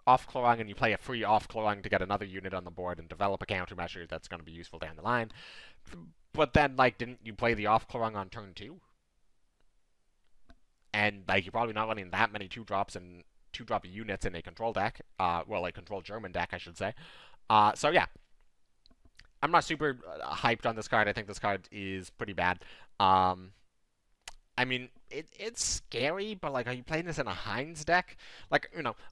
off-clong, and you play a free off-clong to get another unit on the board and develop a countermeasure that's going to be useful down the line. But then, like, didn't you play the off-clong on turn 2? And, like, you're probably not running that many 2-drops and 2-drop units in a control deck. Well, a control German deck, I should say. So yeah, I'm not super hyped on this card. I think this card is pretty bad. I mean, it's scary, but, like, are you playing this in a Heinz deck? Like,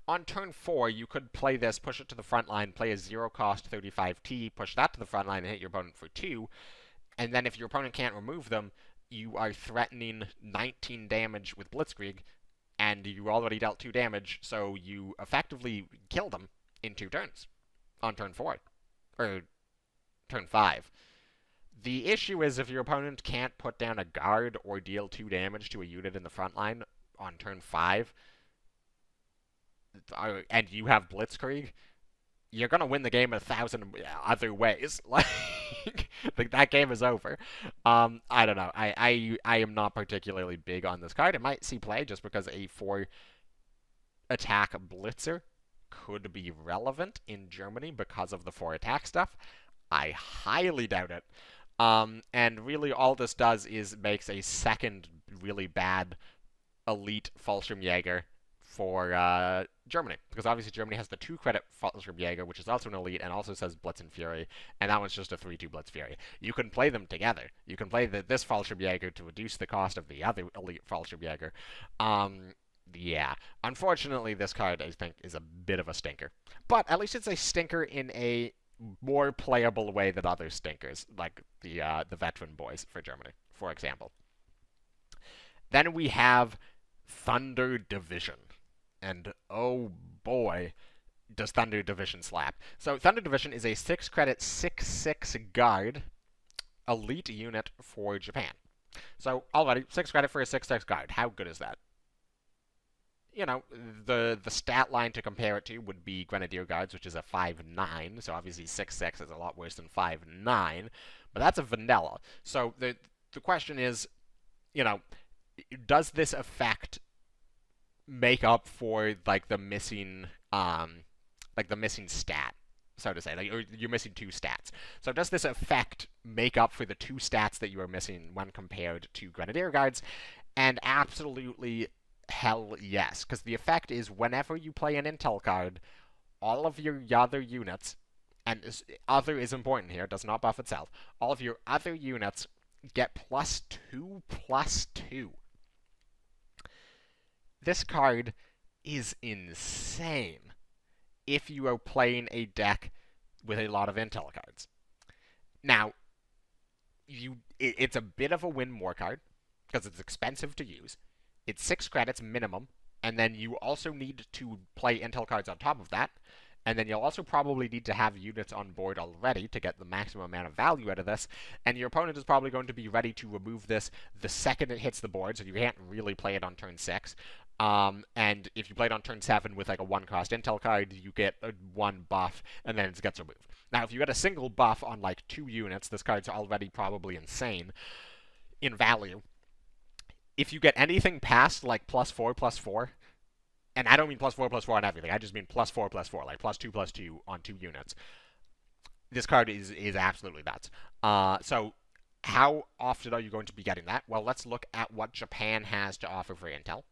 on turn 4, you could play this, push it to the front line, play a 0-cost 35T, push that to the front line, and hit your opponent for 2. And then if your opponent can't remove them, you are threatening 19 damage with Blitzkrieg, and you already dealt 2 damage, so you effectively kill them in 2 turns. On turn 4. Or turn 5. The issue is if your opponent can't put down a guard or deal 2 damage to a unit in the front line on turn 5, and you have Blitzkrieg, you're going to win the game 1,000 other ways. Like, that game is over. I don't know. I am not particularly big on this card. It might see play just because a 4-attack Blitzer could be relevant in Germany because of the 4 attack stuff. I highly doubt it. And really all this does is makes a second really bad elite Fallschirmjäger for Germany. Because obviously Germany has the 2-credit Fallschirmjäger, which is also an elite and also says Blitz and Fury, and that one's just a 3-2 Blitz Fury. You can play them together. You can play this Fallschirmjäger to reduce the cost of the other elite Fallschirmjäger. Yeah. Unfortunately, this card, I think, is a bit of a stinker. But at least it's a stinker in a more playable way than other stinkers, like the veteran boys for Germany, for example. Then we have Thunder Division. And oh boy, does Thunder Division slap. So Thunder Division is a 6-credit, 6/6 guard elite unit for Japan. So already, 6 credit for a 6/6 guard. How good is that? The stat line to compare it to would be Grenadier Guards, which is a 5/9, so obviously 6/6 is a lot worse than 5/9, but that's a vanilla. So the question is, does this effect make up for, like, the missing stat, so to say, like, or you're missing 2 stats. So does this effect make up for the 2 stats that you are missing when compared to Grenadier Guards? And absolutely hell yes, because the effect is whenever you play an intel card, all of your other units, and other is important here, does not buff itself, all of your other units get +2/+2. This card is insane if you are playing a deck with a lot of intel cards. Now, it's a bit of a win more card, because it's expensive to use. It's 6 credits minimum, and then you also need to play intel cards on top of that, and then you'll also probably need to have units on board already to get the maximum amount of value out of this, and your opponent is probably going to be ready to remove this the second it hits the board, so you can't really play it on turn 6. And if you play it on turn 7 with, like, a 1-cost intel card, you get a 1 buff, and then it gets removed. Now, if you get a single buff on, like, 2 units, this card's already probably insane in value. If you get anything past, like, +4/+4, and I don't mean +4/+4 on everything, I just mean +4/+4, like +2/+2 on 2 units, this card is absolutely nuts. So how often are you going to be getting that? Well, let's look at what Japan has to offer for intel.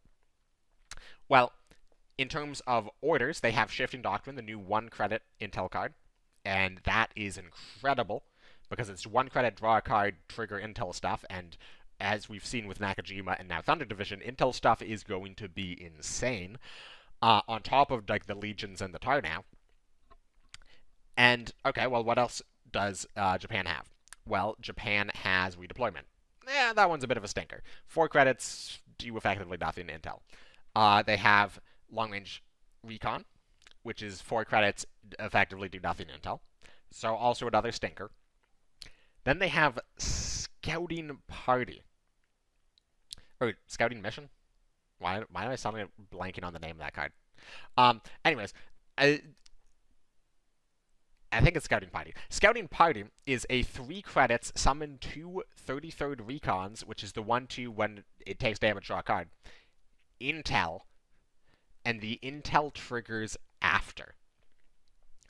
Well, in terms of orders, they have Shifting Doctrine, the new 1-credit intel card, and that is incredible, because it's 1 credit, draw a card, trigger intel stuff, and as we've seen with Nakajima and now Thunder Division, intel stuff is going to be insane, on top of, like, the Legions and the Tarnow. And, okay, well, what else does Japan have? Well, Japan has redeployment. That one's a bit of a stinker. 4 credits do effectively nothing intel. They have long-range recon, which is 4 credits, effectively do nothing intel. So also another stinker. Then they have scouting party. Or scouting mission? Why am I suddenly blanking on the name of that card? Anyways, I think it's Scouting Party. Scouting Party is a 3 credits summon 2 33rd recons, which is the 1/2 when it takes damage, draw a card. Intel, and the Intel triggers after.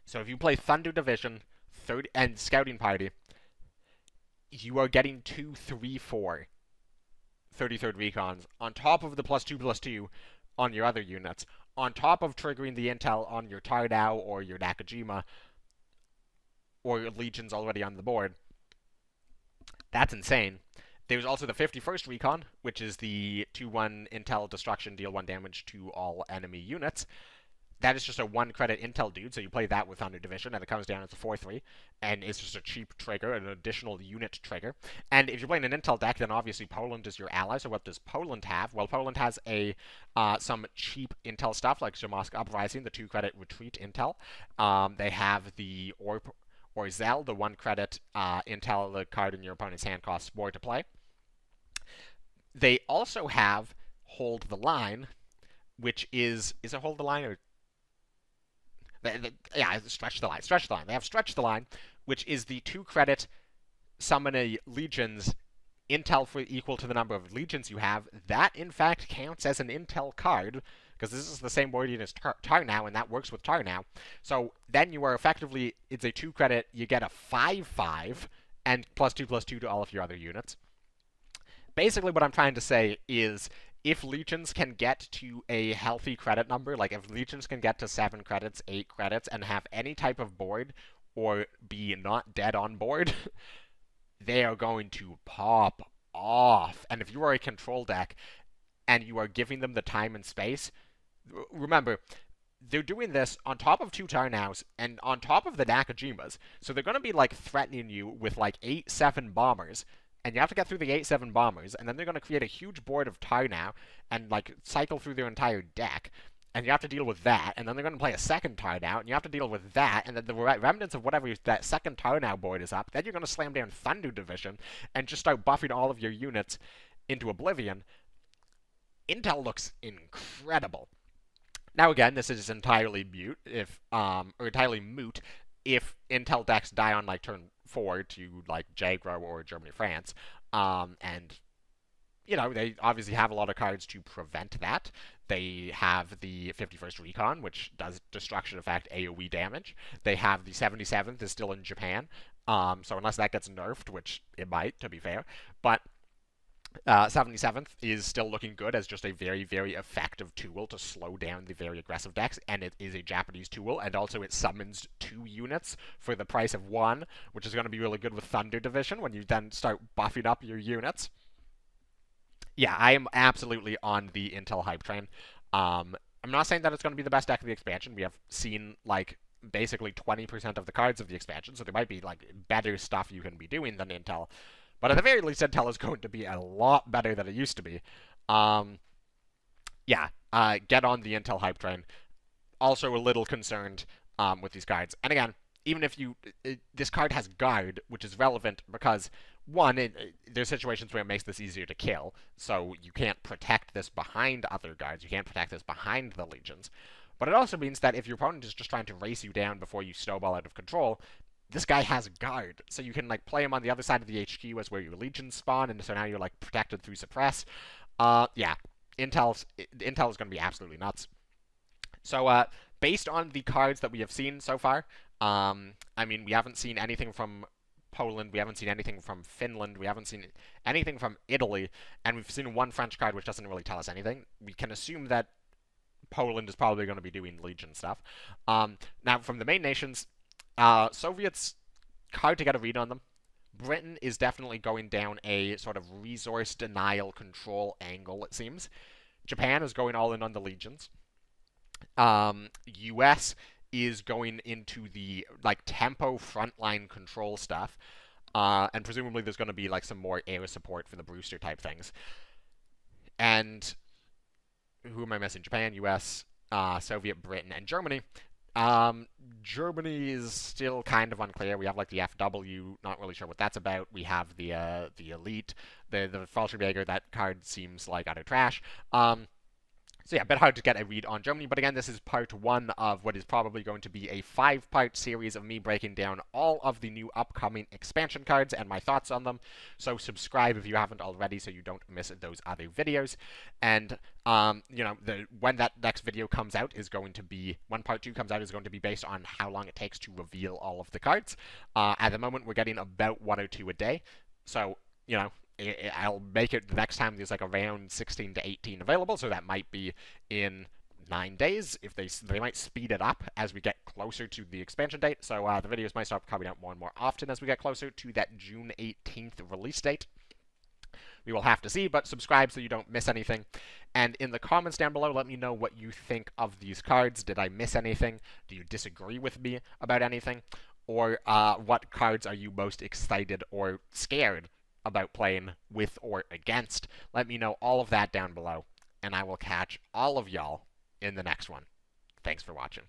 So if you play Thunder Division and Scouting Party, you are getting 2, 3, 4 33rd recons on top of the +2/+2 on your other units, on top of triggering the Intel on your Tardao or your Nakajima, or your Legions already on the board. That's insane. There's also the 51st Recon, which is the 2/1 Intel destruction, deal 1 damage to all enemy units. That is just a 1 credit Intel dude, so you play that with Thunder Division, and it comes down as a 4/3, and it's just a cheap trigger, an additional unit trigger. And if you're playing an Intel deck, then obviously Poland is your ally, so what does Poland have? Well, Poland has some cheap Intel stuff, like Zermowsk Uprising, the 2 credit retreat Intel. They have the Orzel, the 1 credit Intel, the card in your opponent's hand costs 4 to play. They also have Hold the Line, which is it Hold the Line or Stretch the Line. Stretch the Line. They have Stretch the Line, which is the 2 credit summon a Legions Intel for equal to the number of Legions you have. That in fact counts as an Intel card, because this is the same wording as Tarnow, and that works with Tarnow. So then you are effectively, it's a 2 credit, you get a 5/5, and +2/+2 to all of your other units. Basically what I'm trying to say is, if Legions can get to a healthy credit number, like if Legions can get to 7 credits, 8 credits, and have any type of board, or be not dead on board, they are going to pop off. And if you are a control deck, and you are giving them the time and space, remember, they're doing this on top of 2 Tarnows, and on top of the Nakajimas, so they're going to be, like, threatening you with, like, 8/7 bombers, and you have to get through the 8/7 bombers, and then they're going to create a huge board of Tarnow, and, like, cycle through their entire deck, and you have to deal with that, and then they're going to play a second Tarnow, and you have to deal with that, and then the remnants of whatever that second Tarnow board is up, then you're going to slam down Thunder Division, and just start buffing all of your units into oblivion. Intel looks incredible. Now again, this is entirely moot if Intel decks die on like turn 4 to like Jaggro or Germany France, and you know they obviously have a lot of cards to prevent that. They have the 51st Recon, which does destruction effect AoE damage. They have the 77th is still in Japan, so unless that gets nerfed, which it might, to be fair, but 77th is still looking good as just a very, very effective tool to slow down the very aggressive decks, and it is a Japanese tool, and also it summons 2 units for the price of 1, which is going to be really good with Thunder Division when you then start buffing up your units. Yeah, I am absolutely on the Intel hype train. I'm not saying that it's going to be the best deck of the expansion. We have seen, like, basically 20% of the cards of the expansion, so there might be, like, better stuff you can be doing than Intel. But at the very least, Intel is going to be a lot better than it used to be. Get on the Intel hype train. Also a little concerned with these cards. And again, even if this card has Guard, which is relevant because, one, there's situations where it makes this easier to kill, so you can't protect this behind other guards, you can't protect this behind the Legions. But it also means that if your opponent is just trying to race you down before you snowball out of control, this guy has Guard, so you can, like, play him on the other side of the HQ as where your Legions spawn, and so now you're, like, protected through Suppress. Intel is going to be absolutely nuts. So, based on the cards that we have seen so far, I mean, we haven't seen anything from Poland, we haven't seen anything from Finland, we haven't seen anything from Italy, and we've seen 1 French card which doesn't really tell us anything. We can assume that Poland is probably going to be doing Legion stuff. Now, from the main nations, Soviets, hard to get a read on them. Britain is definitely going down a sort of resource denial control angle, it seems. Japan is going all in on the Legions. US is going into the, like, tempo frontline control stuff. And presumably there's going to be like some more air support for the Brewster type things. And who am I missing? Japan, US, Soviet, Britain, and Germany. Germany is still kind of unclear. We have like the FW, not really sure what that's about. We have the Elite, the Fallschirmjäger. That card seems like utter trash. So yeah, a bit hard to get a read on Germany, but again, this is part 1 of what is probably going to be a 5-part series of me breaking down all of the new upcoming expansion cards and my thoughts on them. So subscribe if you haven't already so you don't miss those other videos. And, when that next video comes out is going to be, when part 2 comes out is going to be based on how long it takes to reveal all of the cards. At the moment, we're getting about 1 or 2 a day. So, I'll make it the next time there's like around 16 to 18 available, so that might be in 9 days. If they might speed it up as we get closer to the expansion date, so the videos might start coming out more and more often as we get closer to that June 18th release date. We will have to see, but subscribe so you don't miss anything. And in the comments down below, let me know what you think of these cards. Did I miss anything? Do you disagree with me about anything? Or what cards are you most excited or scared about playing with or against? Let me know all of that down below, and I will catch all of y'all in the next one. Thanks for watching.